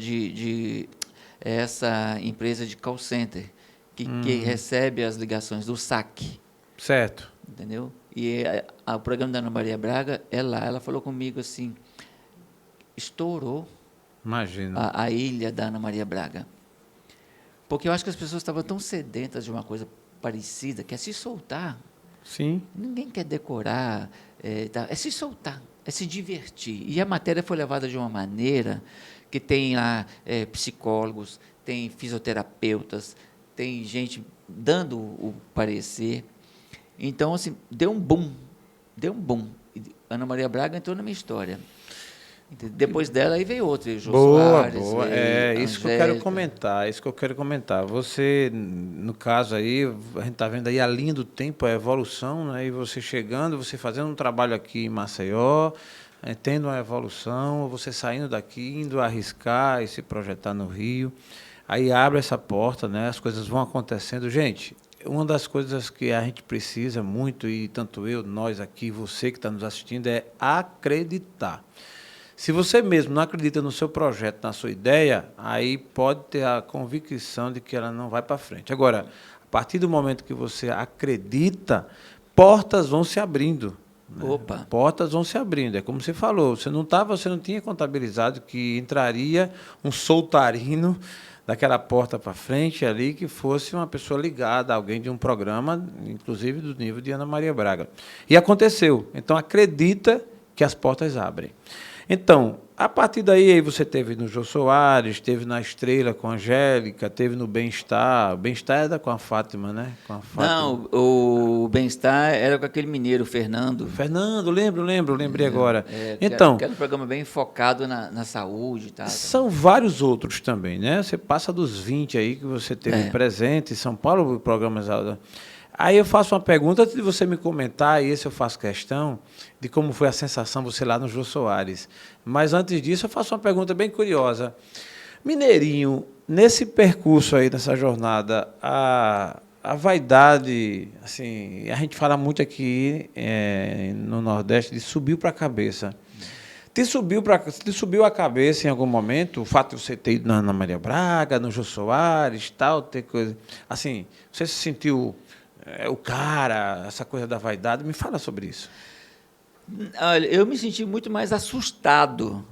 essa empresa de call center que recebe as ligações do saque. Certo. Entendeu? E o programa da Ana Maria Braga é lá. Ela falou comigo assim, estourou Imagino. a ilha da Ana Maria Braga. Porque eu acho que as pessoas estavam tão sedentas de uma coisa parecida, que é se soltar. Sim. Ninguém quer decorar, é se soltar, é se divertir. E a matéria foi levada de uma maneira que tem lá psicólogos, tem fisioterapeutas, tem gente dando o parecer. Então, assim, deu um boom, deu um boom. Ana Maria Braga entrou na minha história. Depois dela, aí veio outro, Jô Boa, Soares, boa. veio Isso que eu quero Angélica. comentar, isso que eu quero comentar. Você, no caso aí, a gente está vendo aí a linha do tempo, a evolução, né? E você chegando, você fazendo um trabalho aqui em Maceió, tendo uma evolução, você saindo daqui, indo arriscar e se projetar no Rio. Aí abre essa porta, né? As coisas vão acontecendo. Gente, uma das coisas que a gente precisa muito, e tanto eu, nós aqui, você que está nos assistindo, é acreditar. Se você mesmo não acredita no seu projeto, na sua ideia, aí pode ter a convicção de que ela não vai para frente. Agora, a partir do momento que você acredita, portas vão se abrindo. Né? Opa! Portas vão se abrindo. É como você falou, você não tinha contabilizado que entraria um soltarino daquela porta para frente ali, que fosse uma pessoa ligada, alguém de um programa, inclusive do nível de Ana Maria Braga. E aconteceu. Então, acredita que as portas abrem. Então, a partir daí aí você teve no Jô Soares, teve na Estrela com a Angélica, teve no Bem-Estar. O Bem-Estar era com a Fátima, né? Com a Fátima. Não, o Bem-Estar era com aquele mineiro, Fernando. Fernando, lembrei agora. Então, Que era um programa bem focado na saúde e tal. são vários outros também, né? Você passa dos 20 aí que você teve presente em São Paulo, programas. Aí eu faço uma pergunta, antes de você me comentar, e esse eu faço questão, de como foi a sensação você lá no Jô Soares. Mas antes disso, eu faço uma pergunta bem curiosa. Mineirinho, nesse percurso aí, nessa jornada, a vaidade, assim, a gente fala muito aqui no Nordeste de subiu para a cabeça. Te subiu a cabeça em algum momento, o fato de você ter ido na Ana Maria Braga, no Jô Soares, tal, ter coisa. Assim, você se sentiu o cara, essa coisa da vaidade? Me fala sobre isso. Olha, eu me senti muito mais assustado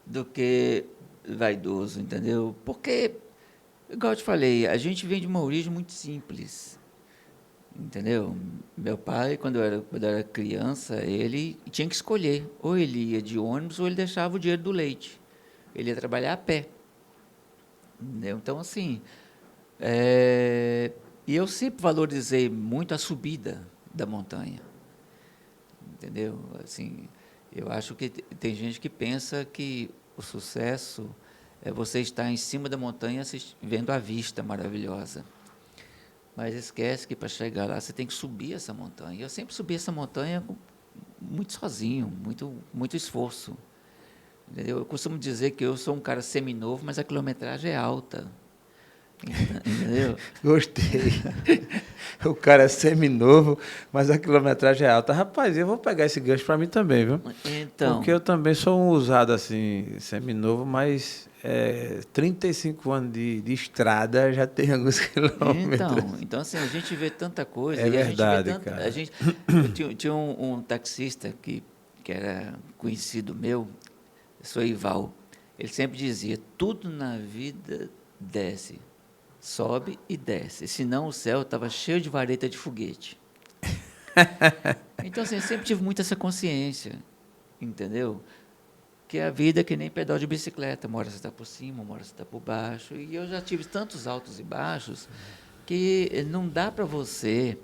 do que vaidoso, entendeu? Porque, igual eu te falei, a gente vem de uma origem muito simples, entendeu? Meu pai, quando eu era criança, ele tinha que escolher, ou ele ia de ônibus ou ele deixava o dinheiro do leite. Ele ia trabalhar a pé, entendeu? Então, assim, e eu sempre valorizei muito a subida da montanha, entendeu? Assim, eu acho que tem gente que pensa que o sucesso é você estar em cima da montanha vendo a vista maravilhosa. Mas esquece que para chegar lá você tem que subir essa montanha. Eu sempre subi essa montanha muito sozinho, muito esforço. Entendeu? Eu costumo dizer que eu sou um cara seminovo, mas a quilometragem é alta. Entendeu? Gostei. O cara é seminovo, mas a quilometragem é alta. Rapaz, eu vou pegar esse gancho para mim também, viu? Então, porque eu também sou um usado assim, seminovo, mas 35 anos de estrada já tem alguns quilômetros. Então assim, a gente vê tanta coisa. É e verdade, a gente vê cara. Eu tinha um taxista que era conhecido meu, Soival. Ele sempre dizia, tudo na vida desce. Sobe e desce, senão o céu estava cheio de vareta de foguete. Então, assim, eu sempre tive muito essa consciência, entendeu? Que a vida é que nem pedal de bicicleta, uma hora você está por cima, uma hora você está por baixo, e eu já tive tantos altos e baixos que não dá para você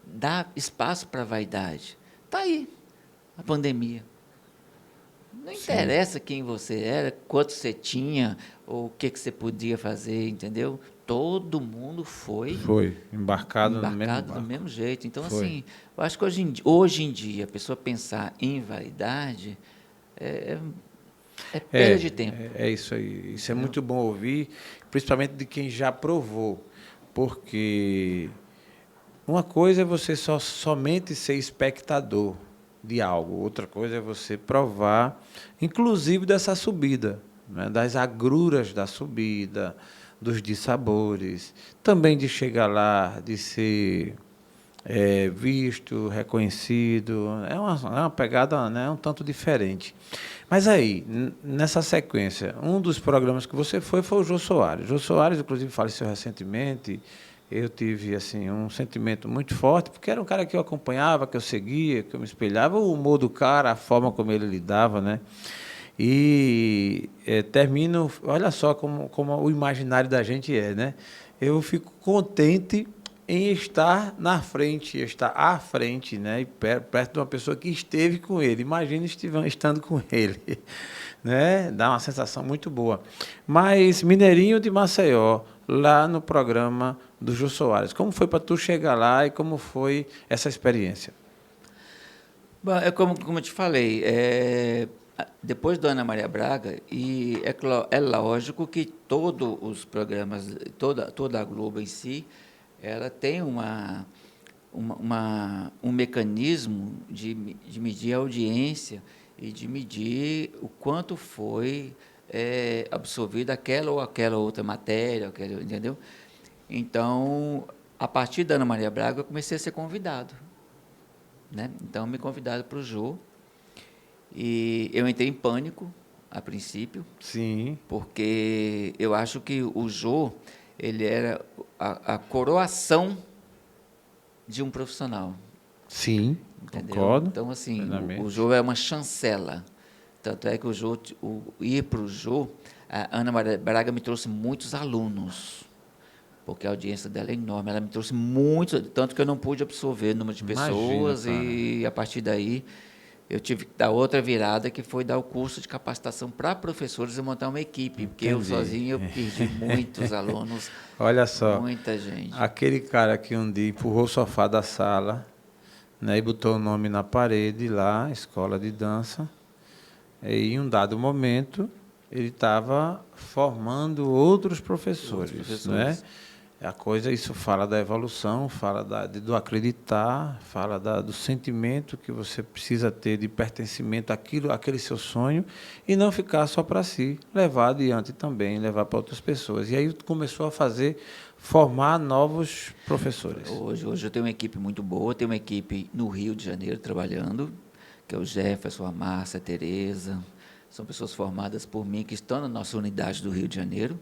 dar espaço para a vaidade. Está aí, a pandemia. Não interessa quem você era, quanto você tinha, ou o que você podia fazer, entendeu? Todo mundo foi embarcado no mesmo do barco. mesmo jeito. Então, Foi. assim, eu acho que hoje em dia, a pessoa pensar em vaidade é perda de tempo. É isso aí. Isso é muito bom ouvir, principalmente de quem já provou. Porque uma coisa é você somente ser espectador de algo, outra coisa é você provar, inclusive dessa subida, né? Das agruras da subida, dos dissabores, também de chegar lá, de ser visto, reconhecido. É uma pegada, né, um tanto diferente. Mas aí, nessa sequência, um dos programas que você foi o Jô Soares. Jô Soares, inclusive, faleceu recentemente. Eu tive assim um sentimento muito forte, porque era um cara que eu acompanhava, que eu seguia, que eu me espelhava, o humor do cara, a forma como ele lidava, né? E termino, olha só como o imaginário da gente é, né? Eu fico contente em estar na frente, estar à frente, né? E perto de uma pessoa que esteve com ele. Imagina estando com ele, né? Dá uma sensação muito boa. Mas Mineirinho de Maceió, lá no programa do Jô Soares, como foi para tu chegar lá e como foi essa experiência? Bom, como eu te falei, depois do Ana Maria Braga, e é lógico que todos os programas, toda a Globo em si, ela tem um mecanismo de medir a audiência e de medir o quanto foi absorvida aquela ou aquela outra matéria, entendeu? Então, a partir da Ana Maria Braga, eu comecei a ser convidado, né? Então, me convidaram para o Jô, e eu entrei em pânico, a princípio. Sim. Porque eu acho que o Jô, ele era a coroação de um profissional. Sim, Entendeu? concordo. Então, assim, Plenamente. o Jô é uma chancela. Tanto é que ir para o Jô, a Ana Maria Braga me trouxe muitos alunos, porque a audiência dela é enorme. Ela me trouxe muitos, tanto que eu não pude absorver o número de Imagina, pessoas, cara. e a partir daí eu tive que dar outra virada, que foi dar o curso de capacitação para professores e montar uma equipe, porque eu Entendi. sozinho eu perdi muitos alunos, Olha só, muita gente. aquele cara que um dia empurrou o sofá da sala, né, e botou o nome na parede lá, escola de dança, e em um dado momento ele estava formando outros professores, né? A coisa, isso fala da evolução, fala do acreditar, fala do sentimento que você precisa ter de pertencimento àquele seu sonho e não ficar só para si, levar adiante também, levar para outras pessoas. E aí começou a formar novos professores. Hoje eu tenho uma equipe muito boa, tenho uma equipe no Rio de Janeiro trabalhando, que é o Jefferson, a Márcia, a Tereza. São pessoas formadas por mim que estão na nossa unidade do Rio de Janeiro.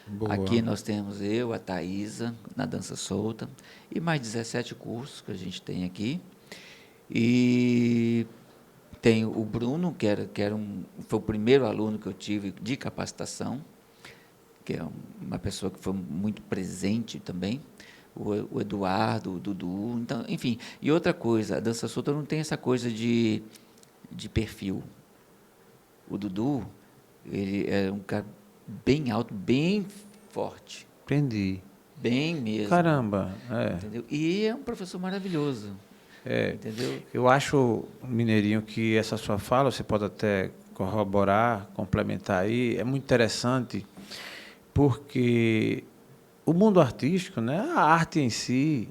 Boa. Aqui nós temos eu, a Thaísa, na dança solta, e mais 17 cursos que a gente tem aqui. E tem o Bruno, foi o primeiro aluno que eu tive de capacitação, que é uma pessoa que foi muito presente também. O Eduardo, o Dudu, então, enfim. E outra coisa, a dança solta não tem essa coisa de perfil. O Dudu, ele é um cara bem alto, bem forte. Entendi. Bem mesmo. Caramba, Entendeu? E é um professor maravilhoso. Entendeu? Eu acho, Mineirinho, que essa sua fala, você pode até corroborar, complementar aí, é muito interessante, porque o mundo artístico, né, a arte em si,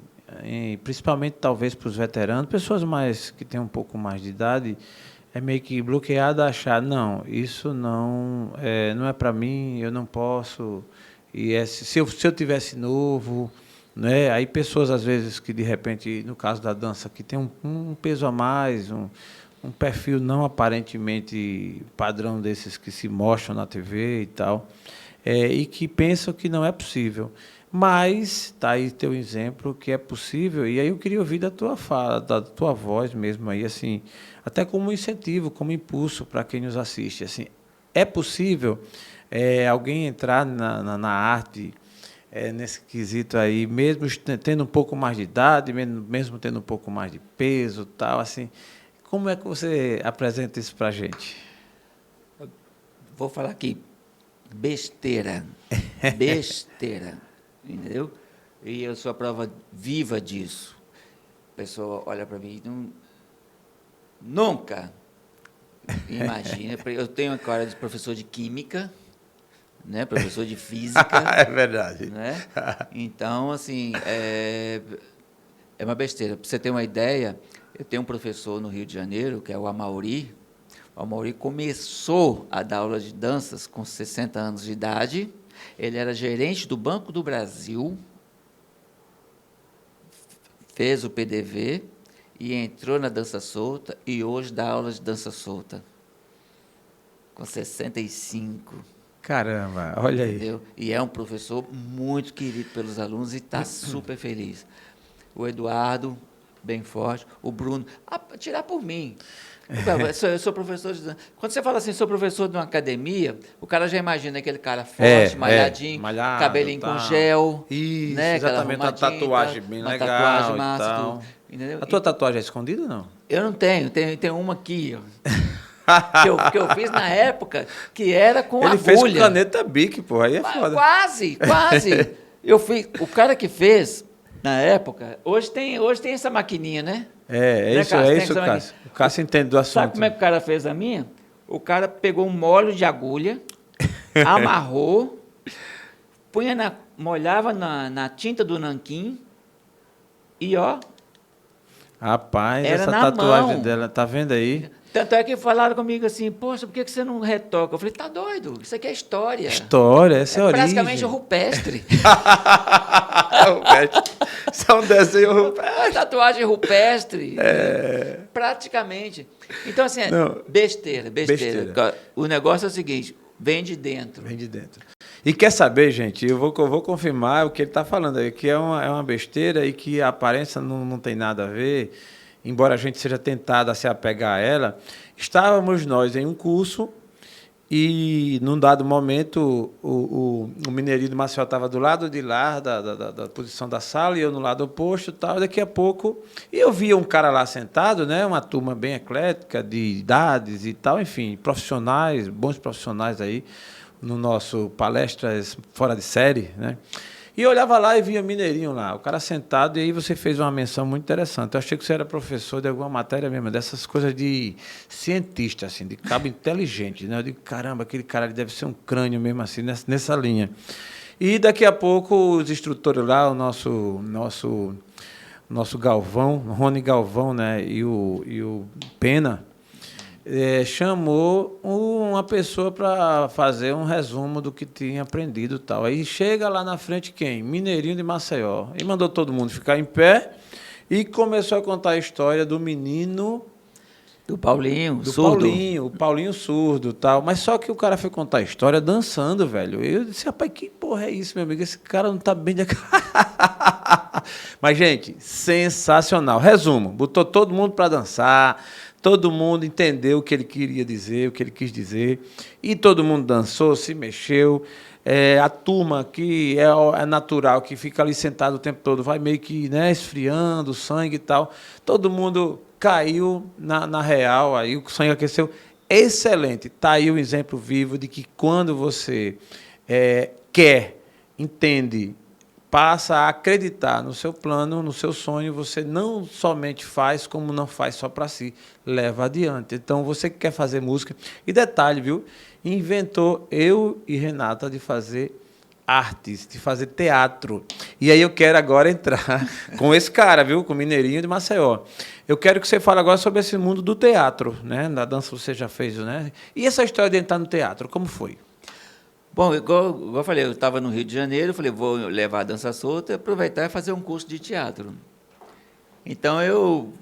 principalmente talvez para os veteranos, pessoas mais que têm um pouco mais de idade, é meio que bloqueada a achar, não, isso não é para mim, eu não posso. E se eu tivesse novo, né, aí pessoas às vezes que de repente, no caso da dança, que tem um peso a mais, um perfil não aparentemente padrão desses que se mostram na TV e tal, e que pensam que não é possível. Mas está aí teu exemplo que é possível, e aí eu queria ouvir da tua fala, da tua voz mesmo aí, assim, até como incentivo, como impulso para quem nos assiste. Assim, é possível alguém entrar na arte nesse quesito aí, mesmo tendo um pouco mais de idade, mesmo tendo um pouco mais de peso, tal, assim. Como é que você apresenta isso para a gente? Vou falar aqui, besteira. Besteira. Entendeu? E eu sou a prova viva disso. A pessoa olha para mim e nunca imagina. Eu tenho a cara de professor de química, né? Professor de física. É verdade. Né? Então, assim, é uma besteira. Para você ter uma ideia, eu tenho um professor no Rio de Janeiro, que é o Amauri. O Amauri começou a dar aula de danças com 60 anos de idade. Ele era gerente do Banco do Brasil, fez o PDV e entrou na dança solta e hoje dá aula de dança solta. Com 65. Caramba, olha aí. Entendeu? E é um professor muito querido pelos alunos e está super feliz. O Eduardo, bem forte. O Bruno, tirar por mim. Eu sou professor de dança. Quando você fala assim, sou professor de uma academia, o cara já imagina aquele cara forte, malhadinho, malhado, cabelinho tal. com gel. Isso, né? exatamente, uma tatuagem bem uma legal. Tatuagem massa, tal. tudo, entendeu? A tua tatuagem é escondida ou não? Eu não tenho, tem uma aqui, ó. que eu fiz na época, que era com Ele agulha. fez com caneta Bic, pô, aí é foda. Quase. O cara que fez, na época, hoje tem essa maquininha, né? É isso, Cássio? é isso, Cássio. O Cássio entende do assunto. Sabe como é que o cara fez a minha? O cara pegou um molho de agulha, amarrou, molhava na tinta do nanquim e, ó... Rapaz, era essa na tatuagem mão. dela, tá vendo aí? Tanto é que falaram comigo assim, poxa, por que você não retoca? Eu falei, tá doido, isso aqui é história. História, essa é a origem. Praticamente rupestre. Isso é um desenho rupestre. Uma tatuagem rupestre. Praticamente. Então, assim, besteira. O negócio é o seguinte, vem de dentro. Vem de dentro. E quer saber, gente, eu vou confirmar o que ele está falando aí, que é uma besteira e que a aparência não tem nada a ver, embora a gente seja tentado a se apegar a ela. Estávamos nós em um curso e, num dado momento, o Mineirinho do Maceió estava do lado de lá, da posição da sala, e eu no lado oposto e tal. Daqui a pouco, eu via um cara lá sentado, né, uma turma bem eclética, de idades e tal, enfim, profissionais, bons profissionais aí, no nosso palestras fora de série, né? E eu olhava lá e via Mineirinho lá, o cara sentado, e aí você fez uma menção muito interessante. Eu achei que você era professor de alguma matéria mesmo, dessas coisas de cientista, assim, de cabo inteligente, né? Eu digo, caramba, aquele cara ali deve ser um crânio mesmo assim, nessa linha. E daqui a pouco os instrutores lá, o nosso Galvão, Rony Galvão, né? E o Pena, chamou uma pessoa para fazer um resumo do que tinha aprendido e tal. Aí chega lá na frente quem? Mineirinho de Maceió. E mandou todo mundo ficar em pé e começou a contar a história do menino... Do Paulinho, surdo. O Paulinho surdo e tal. Mas só que o cara foi contar a história dançando, velho. Eu disse, rapaz, que porra é isso, meu amigo? Esse cara não tá bem de... Mas, gente, sensacional. Resumo, botou todo mundo para dançar... Todo mundo entendeu o que ele queria dizer, o que ele quis dizer, e todo mundo dançou, se mexeu. A turma que é natural, que fica ali sentado o tempo todo, vai meio que, né, esfriando o sangue e tal. Todo mundo caiu na real, aí o sangue aqueceu. Excelente. Está aí o exemplo vivo de que quando você quer, entende, passa a acreditar no seu plano, no seu sonho, você não somente faz, como não faz só para si, leva adiante. Então, você que quer fazer música, e detalhe, viu? Inventou eu e Renata de fazer artes, de fazer teatro. E aí eu quero agora entrar com esse cara, viu? Com o Mineirinho de Maceió. Eu quero que você fale agora sobre esse mundo do teatro, né? Na dança você já fez, né? E essa história de entrar no teatro, como foi? Bom, igual eu falei, eu estava no Rio de Janeiro, falei, vou levar a dança solta e aproveitar e fazer um curso de teatro. Então, eu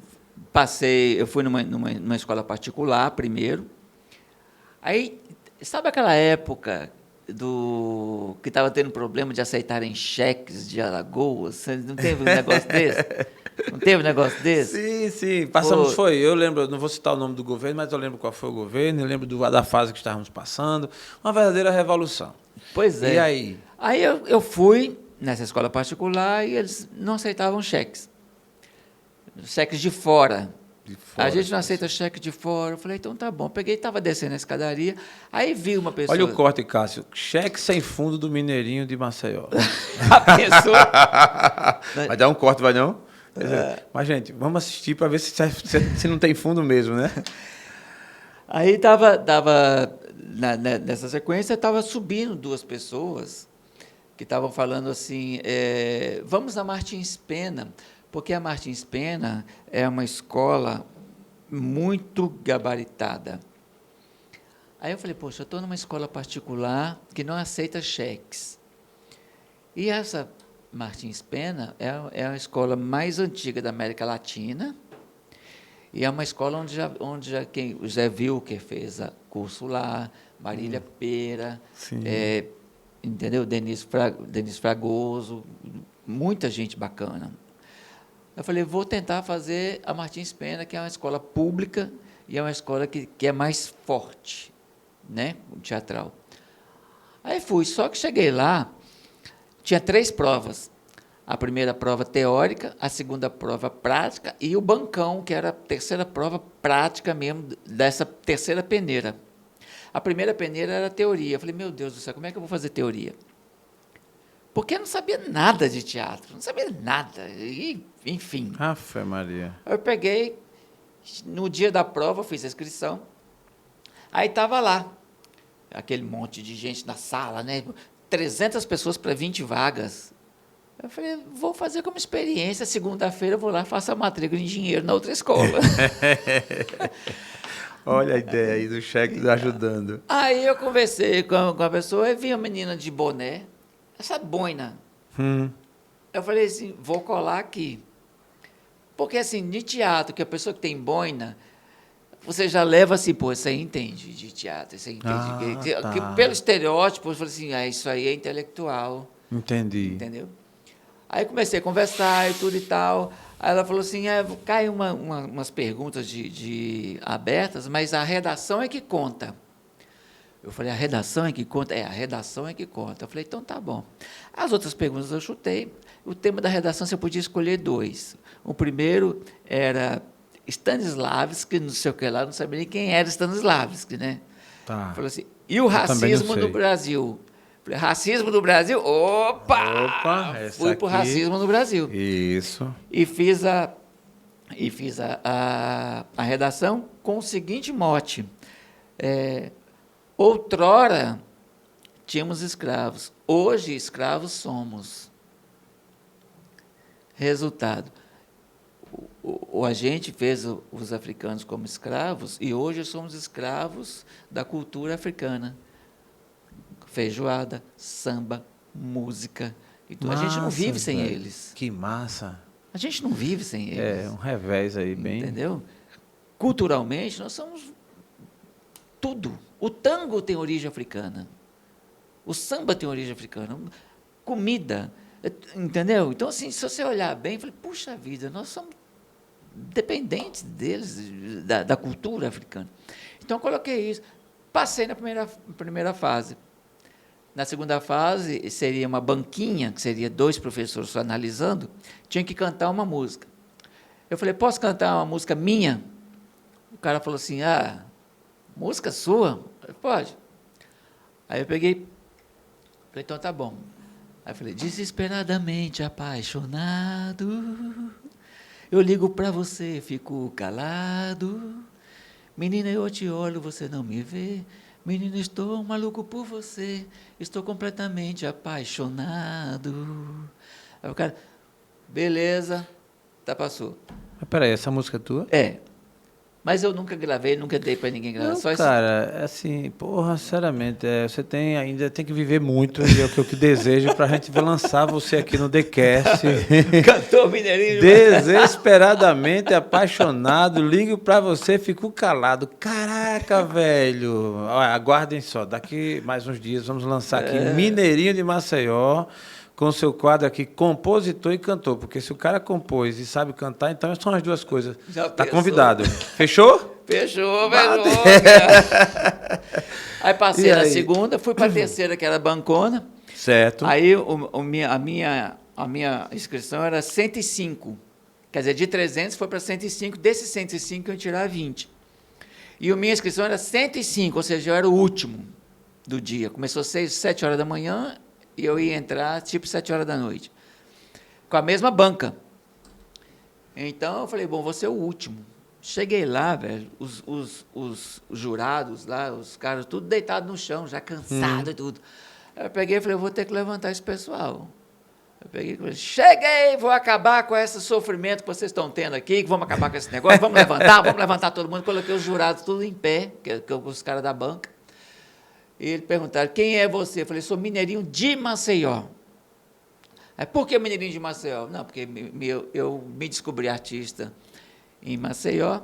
fui numa escola particular primeiro. Aí, sabe aquela época que estava tendo problema de aceitarem cheques de Alagoas? Não teve um negócio desse? Não teve um negócio desse? Sim. Passamos, foi. Eu lembro, não vou citar o nome do governo, mas eu lembro qual foi o governo, eu lembro da fase que estávamos passando. Uma verdadeira revolução. Pois é. E aí? Aí eu fui nessa escola particular e eles não aceitavam cheques. Cheques de fora. A gente não aceita cheque de fora. Eu falei, então tá bom. Peguei, estava descendo a escadaria, aí vi uma pessoa... Olha o corte, Cássio. Cheque sem fundo do Mineirinho de Maceió. A pessoa... Vai dar um corte, vai não? Mas, gente, vamos assistir para ver se não tem fundo mesmo, né? Aí nessa sequência, estava subindo duas pessoas que estavam falando assim, vamos na Martins Pena, porque a Martins Pena é uma escola muito gabaritada. Aí eu falei, poxa, eu estou numa escola particular que não aceita cheques. E essa Martins Pena é a escola mais antiga da América Latina e é uma escola onde já quem, o Zé Wilker fez curso lá, Marília Pera, entendeu? Denis Fragoso, muita gente bacana. Eu falei, vou tentar fazer a Martins Pena, que é uma escola pública e é uma escola que é mais forte, né, teatral. Aí fui, só que cheguei lá, tinha 3 provas. A primeira prova teórica, a segunda prova prática e o bancão, que era a terceira prova prática mesmo, dessa terceira peneira. A primeira peneira era teoria. Eu falei, meu Deus do céu, como é que eu vou fazer teoria? Porque eu não sabia nada de teatro, não sabia nada, e, enfim. Afe Maria. Eu peguei, no dia da prova, fiz a inscrição, aí estava lá, aquele monte de gente na sala, né? 300 pessoas para 20 vagas. Eu falei, vou fazer como experiência, segunda-feira eu vou lá, faço a matrícula em dinheiro na outra escola. Olha a ideia aí do cheque ajudando. Aí eu conversei com a pessoa e vi uma menina de boné, essa boina. Eu falei assim, vou colar aqui. Porque assim, de teatro, que a pessoa que tem boina, você já leva assim, pô, isso aí entende de teatro, isso aí entende. Que pelo estereótipo, eu falei assim, isso aí é intelectual. Entendi. Entendeu? Aí comecei a conversar e tudo e tal. Aí ela falou assim, cai umas perguntas de abertas, mas a redação é que conta. Eu falei, a redação é que conta? A redação é que conta. Eu falei, então tá bom. As outras perguntas eu chutei. O tema da redação você podia escolher 2. O primeiro era Stanislavski, não sei o que lá, não sabia nem quem era Stanislavski, né? Tá. Falou assim, e o racismo no Brasil? Falei, racismo no Brasil? Opa! Fui para o racismo no Brasil. Isso. E fiz a redação com o seguinte mote. Outrora tínhamos escravos, hoje escravos somos. Resultado, a gente fez os africanos como escravos e hoje somos escravos da cultura africana. Feijoada, samba, música. Então, Massa, a gente não vive sem velho. eles. Que massa. A gente não vive sem eles. É, um revés aí, bem... Entendeu? Culturalmente, nós somos tudo. O tango tem origem africana. O samba tem origem africana. Comida. Entendeu? Então, assim, se você olhar bem, eu falei, puxa vida, nós somos dependentes deles, da cultura africana. Então, eu coloquei isso. Passei na primeira fase. Na segunda fase, seria uma banquinha, que seria 2 professores só analisando, tinha que cantar uma música. Eu falei, posso cantar uma música minha? O cara falou assim, música sua? Eu falei, pode. Aí eu peguei, falei, então tá bom. Aí eu falei, desesperadamente apaixonado, eu ligo para você, fico calado, menina, eu te olho, você não me vê, menina, estou maluco por você, estou completamente apaixonado. Aí o cara, beleza, passou. Mas peraí, essa música é tua? Mas eu nunca gravei, nunca dei para ninguém gravar. Não, só cara, assim, porra, sinceramente, você ainda tem que viver muito, e é o que eu desejo pra gente lançar você aqui no TheCast. Cantor mineirinho. Desesperadamente apaixonado, ligo pra você, fico calado. Caraca, velho. Olha, aguardem só, daqui mais uns dias vamos lançar aqui Mineirinho de Maceió, com o seu quadro aqui, compositor e cantor. Porque se o cara compôs e sabe cantar, então são as duas coisas. Já tá pensou? Convidado. Fechou? Fechou, velho. Aí passei na segunda, fui para a terceira, que era bancona. Certo. Aí a minha inscrição era 105. Quer dizer, de 300 foi para 105. Desses 105 eu ia tirar 20. E a minha inscrição era 105, ou seja, eu era o último do dia. Começou 7 horas da manhã e eu ia entrar tipo 7 horas da noite. Com a mesma banca. Então eu falei, bom, vou ser o último. Cheguei lá, velho, os jurados lá, os caras, tudo deitado no chão, já cansado e tudo. Aí eu peguei e falei, eu vou ter que levantar esse pessoal. Eu peguei e falei, cheguei, vou acabar com esse sofrimento que vocês estão tendo aqui, que vamos acabar com esse negócio, vamos levantar todo mundo. Coloquei os jurados tudo em pé, que os caras da banca. E eles perguntaram, quem é você? Eu falei, sou mineirinho de Maceió. Aí, por que Mineirinho de Maceió? Não, porque eu me descobri artista em Maceió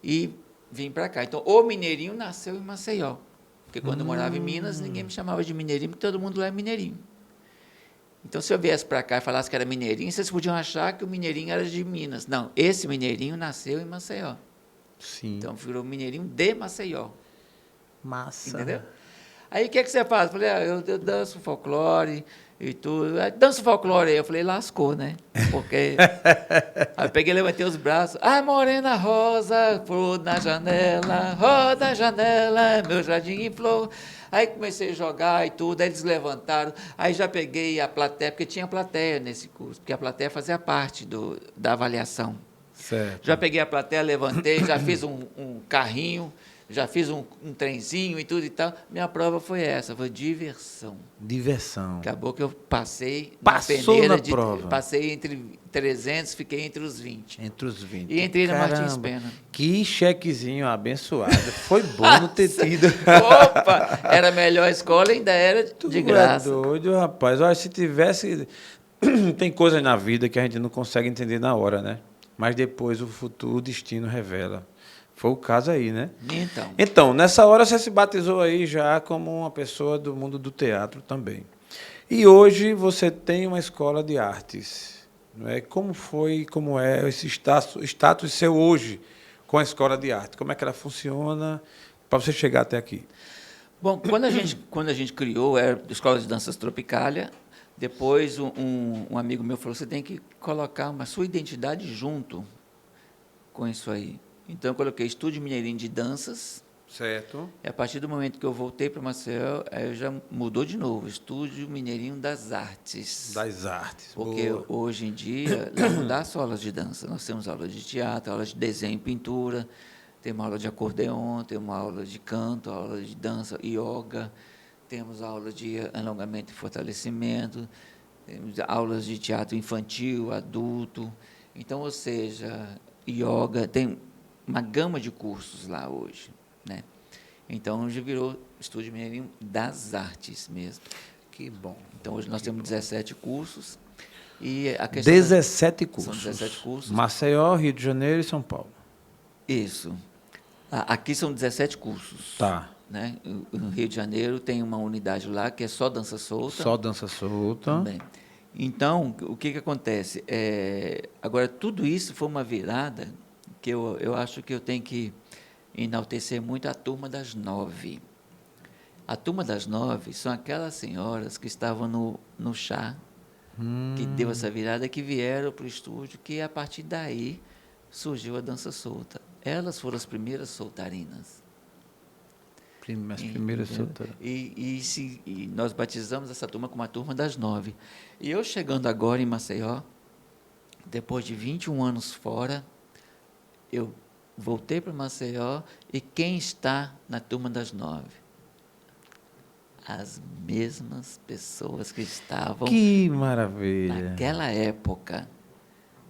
e vim para cá. Então, o Mineirinho nasceu em Maceió. Porque quando eu morava em Minas, ninguém me chamava de Mineirinho, porque todo mundo lá é Mineirinho. Então, se eu viesse para cá e falasse que era Mineirinho, vocês podiam achar que o Mineirinho era de Minas. Não, esse Mineirinho nasceu em Maceió. Sim. Então, virou Mineirinho de Maceió. Massa. Entendeu? Aí, o que você faz? Falei, eu danço folclore e tudo. Aí, danço folclore aí. Eu falei, lascou, né? Porque... Aí eu peguei, levantei os braços. Ah, morena rosa, flor na janela, roda a janela, meu jardim em flor. Aí comecei a jogar e tudo, aí eles levantaram. Aí já peguei a plateia, porque tinha plateia nesse curso, porque a plateia fazia parte da avaliação. Certo. Já peguei a plateia, levantei, já fiz um carrinho, já fiz um trenzinho e tudo e tal. Minha prova foi essa, foi diversão. Diversão. Acabou que eu passei Passou peneira na prova. Passei entre 300, fiquei entre os 20. Entre os 20. E entrei na Caramba, Martins Pena. Que chequezinho abençoado. Foi bom não ter tido. Opa! Era a melhor escola, ainda era de graça. É doido, rapaz. Olha, se tivesse... Tem coisas na vida que a gente não consegue entender na hora, né? Mas depois o futuro, o destino revela. Foi o caso aí, né? Então, nessa hora você se batizou aí já como uma pessoa do mundo do teatro também. E hoje você tem uma escola de artes. Não é? Como foi, como é esse status seu hoje com a escola de arte? Como é que ela funciona para você chegar até aqui? Bom, quando a gente criou a Escola de Danças Tropicália, depois um amigo meu falou, você tem que colocar uma sua identidade junto com isso aí. Então, eu coloquei Estúdio Mineirinho de Danças. Certo. E a partir do momento que eu voltei para Maceió, aí já mudou de novo, Estúdio Mineirinho das Artes. Das artes. Porque boa. hoje em dia, lá não dá só aulas de dança, nós temos aula de teatro, aula de desenho e pintura, temos aula de acordeon, temos aula de canto, aula de dança, yoga, temos aula de alongamento e fortalecimento, temos aulas de teatro infantil, adulto. Então, ou seja, yoga, tem uma gama de cursos lá hoje, né? Então, já virou Estúdio Mineirinho das Artes mesmo. Que bom. Então, hoje nós temos 17 cursos. E a 17 cursos. São 17 cursos. Maceió, Rio de Janeiro e São Paulo. Isso. Aqui são 17 cursos. Tá. Né? No Rio de Janeiro tem uma unidade lá que é só dança solta. Só dança solta. Também. Então, o que acontece? Agora, tudo isso foi uma virada que eu acho que eu tenho que enaltecer muito a turma das 9. A turma das 9 são aquelas senhoras que estavam no chá, que deu essa virada, que vieram para o estúdio, que a partir daí surgiu a dança solta. Elas foram as primeiras soltarinas. As primeiras soltarinas. E nós batizamos essa turma como a turma das 9. E eu chegando agora em Maceió, depois de 21 anos fora, eu voltei para Maceió e quem está na turma das 9? As mesmas pessoas que estavam que maravilha. naquela época.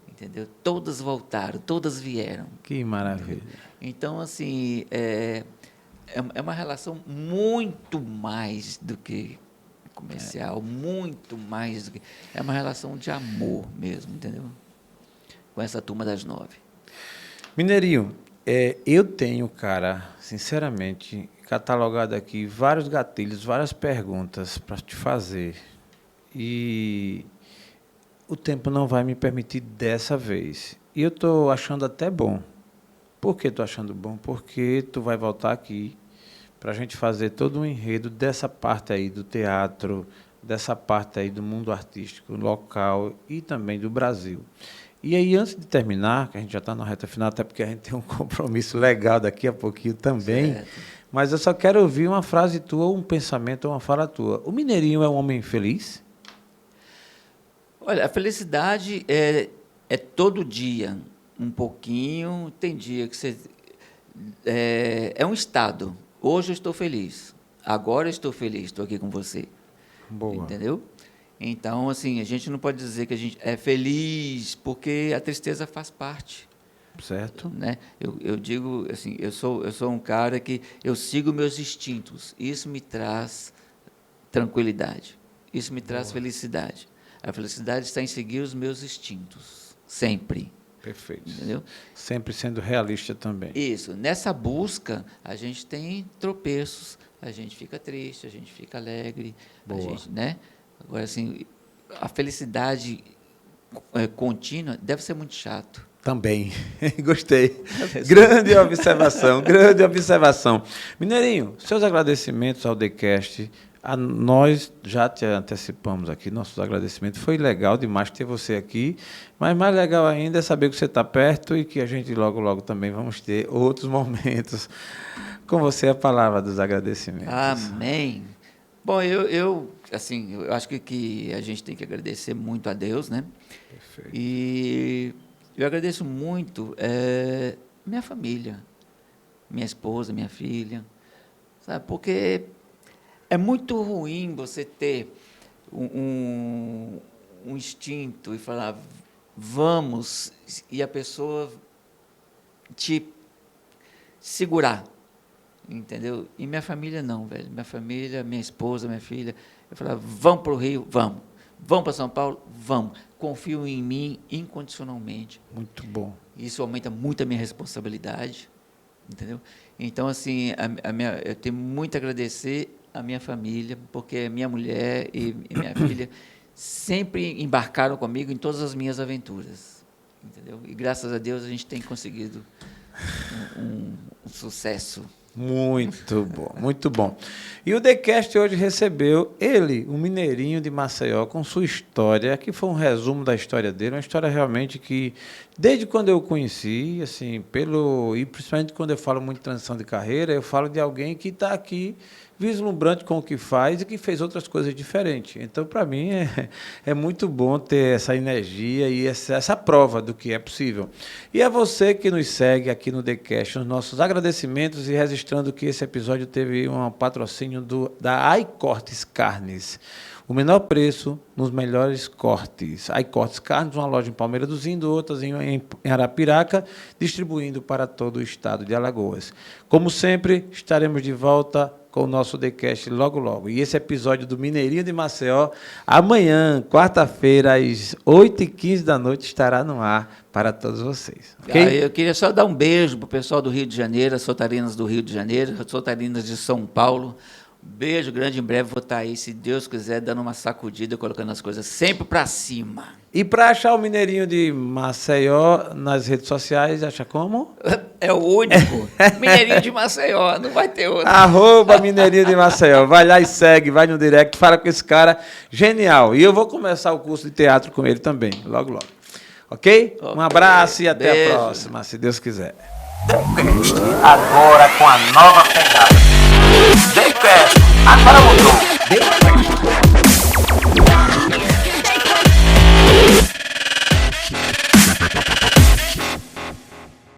Entendeu? Todas voltaram, todas vieram. Que maravilha. Entendeu? Então, assim, é uma relação muito mais do que comercial, muito mais do que... É uma relação de amor mesmo, entendeu? Com essa turma das 9. Mineirinho, eu tenho, cara, sinceramente, catalogado aqui vários gatilhos, várias perguntas para te fazer. E o tempo não vai me permitir dessa vez. E eu estou achando até bom. Por que estou achando bom? Porque tu vai voltar aqui para a gente fazer todo um enredo dessa parte aí do teatro, dessa parte aí do mundo artístico local e também do Brasil. E aí, antes de terminar, que a gente já está na reta final, até porque a gente tem um compromisso legal daqui a pouquinho também, certo. Mas eu só quero ouvir uma frase tua, um pensamento, uma fala tua. O Mineirinho é um homem feliz? Olha, a felicidade é todo dia, um pouquinho. Tem dia que você... É um estado. Hoje eu estou feliz. Agora eu estou feliz, estou aqui com você. Boa. Entendeu? Então, assim, a gente não pode dizer que a gente é feliz, porque a tristeza faz parte. Certo. Né? Eu digo, assim, eu sou um cara que eu sigo meus instintos. Isso me traz tranquilidade. Isso me traz felicidade. A felicidade está em seguir os meus instintos, sempre. Perfeito. Entendeu? Sempre sendo realista também. Isso. Nessa busca, a gente tem tropeços, a gente fica triste, a gente fica alegre, Boa. a gente, né? Agora, assim, a felicidade contínua deve ser muito chato. Também. Gostei. Grande observação, grande observação. Mineirinho, seus agradecimentos ao TheCast. Nós já te antecipamos aqui, nossos agradecimentos. Foi legal demais ter você aqui, mas mais legal ainda é saber que você está perto e que a gente logo, logo também vamos ter outros momentos. Com você, a palavra dos agradecimentos. Amém. Bom, eu acho que a gente tem que agradecer muito a Deus, né? Perfeito. E eu agradeço muito minha família, minha esposa, minha filha, sabe? Porque é muito ruim você ter um instinto e falar, vamos, e a pessoa te segurar, entendeu? E minha família não, velho. Minha família, minha esposa, minha filha, eu falava, vamos para o Rio? Vamos. Vamos para São Paulo? Vamos. Confio em mim incondicionalmente. Muito bom. Isso aumenta muito a minha responsabilidade, entendeu? Então, assim, eu tenho muito a agradecer a minha família, porque minha mulher e minha filha sempre embarcaram comigo em todas as minhas aventuras, entendeu? E graças a Deus a gente tem conseguido um sucesso. Muito bom, muito bom. E o TheCast hoje recebeu ele, o Mineirinho de Maceió, com sua história, que foi um resumo da história dele, uma história realmente que, desde quando eu o conheci, assim, e principalmente quando eu falo muito de transição de carreira, eu falo de alguém que está aqui vislumbrante com o que faz e que fez outras coisas diferentes. Então, para mim, é muito bom ter essa energia e essa prova do que é possível. E a você que nos segue aqui no TheCast, os nossos agradecimentos e registrando que esse episódio teve um patrocínio da iCortes Carnes. O menor preço nos melhores cortes. iCortes Carnes, uma loja em Palmeira do Zindo, outras em Arapiraca, distribuindo para todo o estado de Alagoas. Como sempre, estaremos de volta com o nosso TheCast logo, logo. E esse episódio do Mineirinho de Maceió, amanhã, quarta-feira, às 8h15 da noite, estará no ar para todos vocês. Okay? Eu queria só dar um beijo para o pessoal do Rio de Janeiro, as soltarinas do Rio de Janeiro, as soltarinas de São Paulo. Beijo grande, em breve vou estar aí, se Deus quiser, dando uma sacudida, colocando as coisas sempre para cima. E para achar o Mineirinho de Maceió nas redes sociais, acha como? É o único. Mineirinho de Maceió, não vai ter outro. @Mineirinho de Maceió. Vai lá e segue, vai no direct, fala com esse cara genial. E eu vou começar o curso de teatro com ele também, logo, logo. Ok? Um abraço e até a próxima, se Deus quiser. Agora com a nova pegada.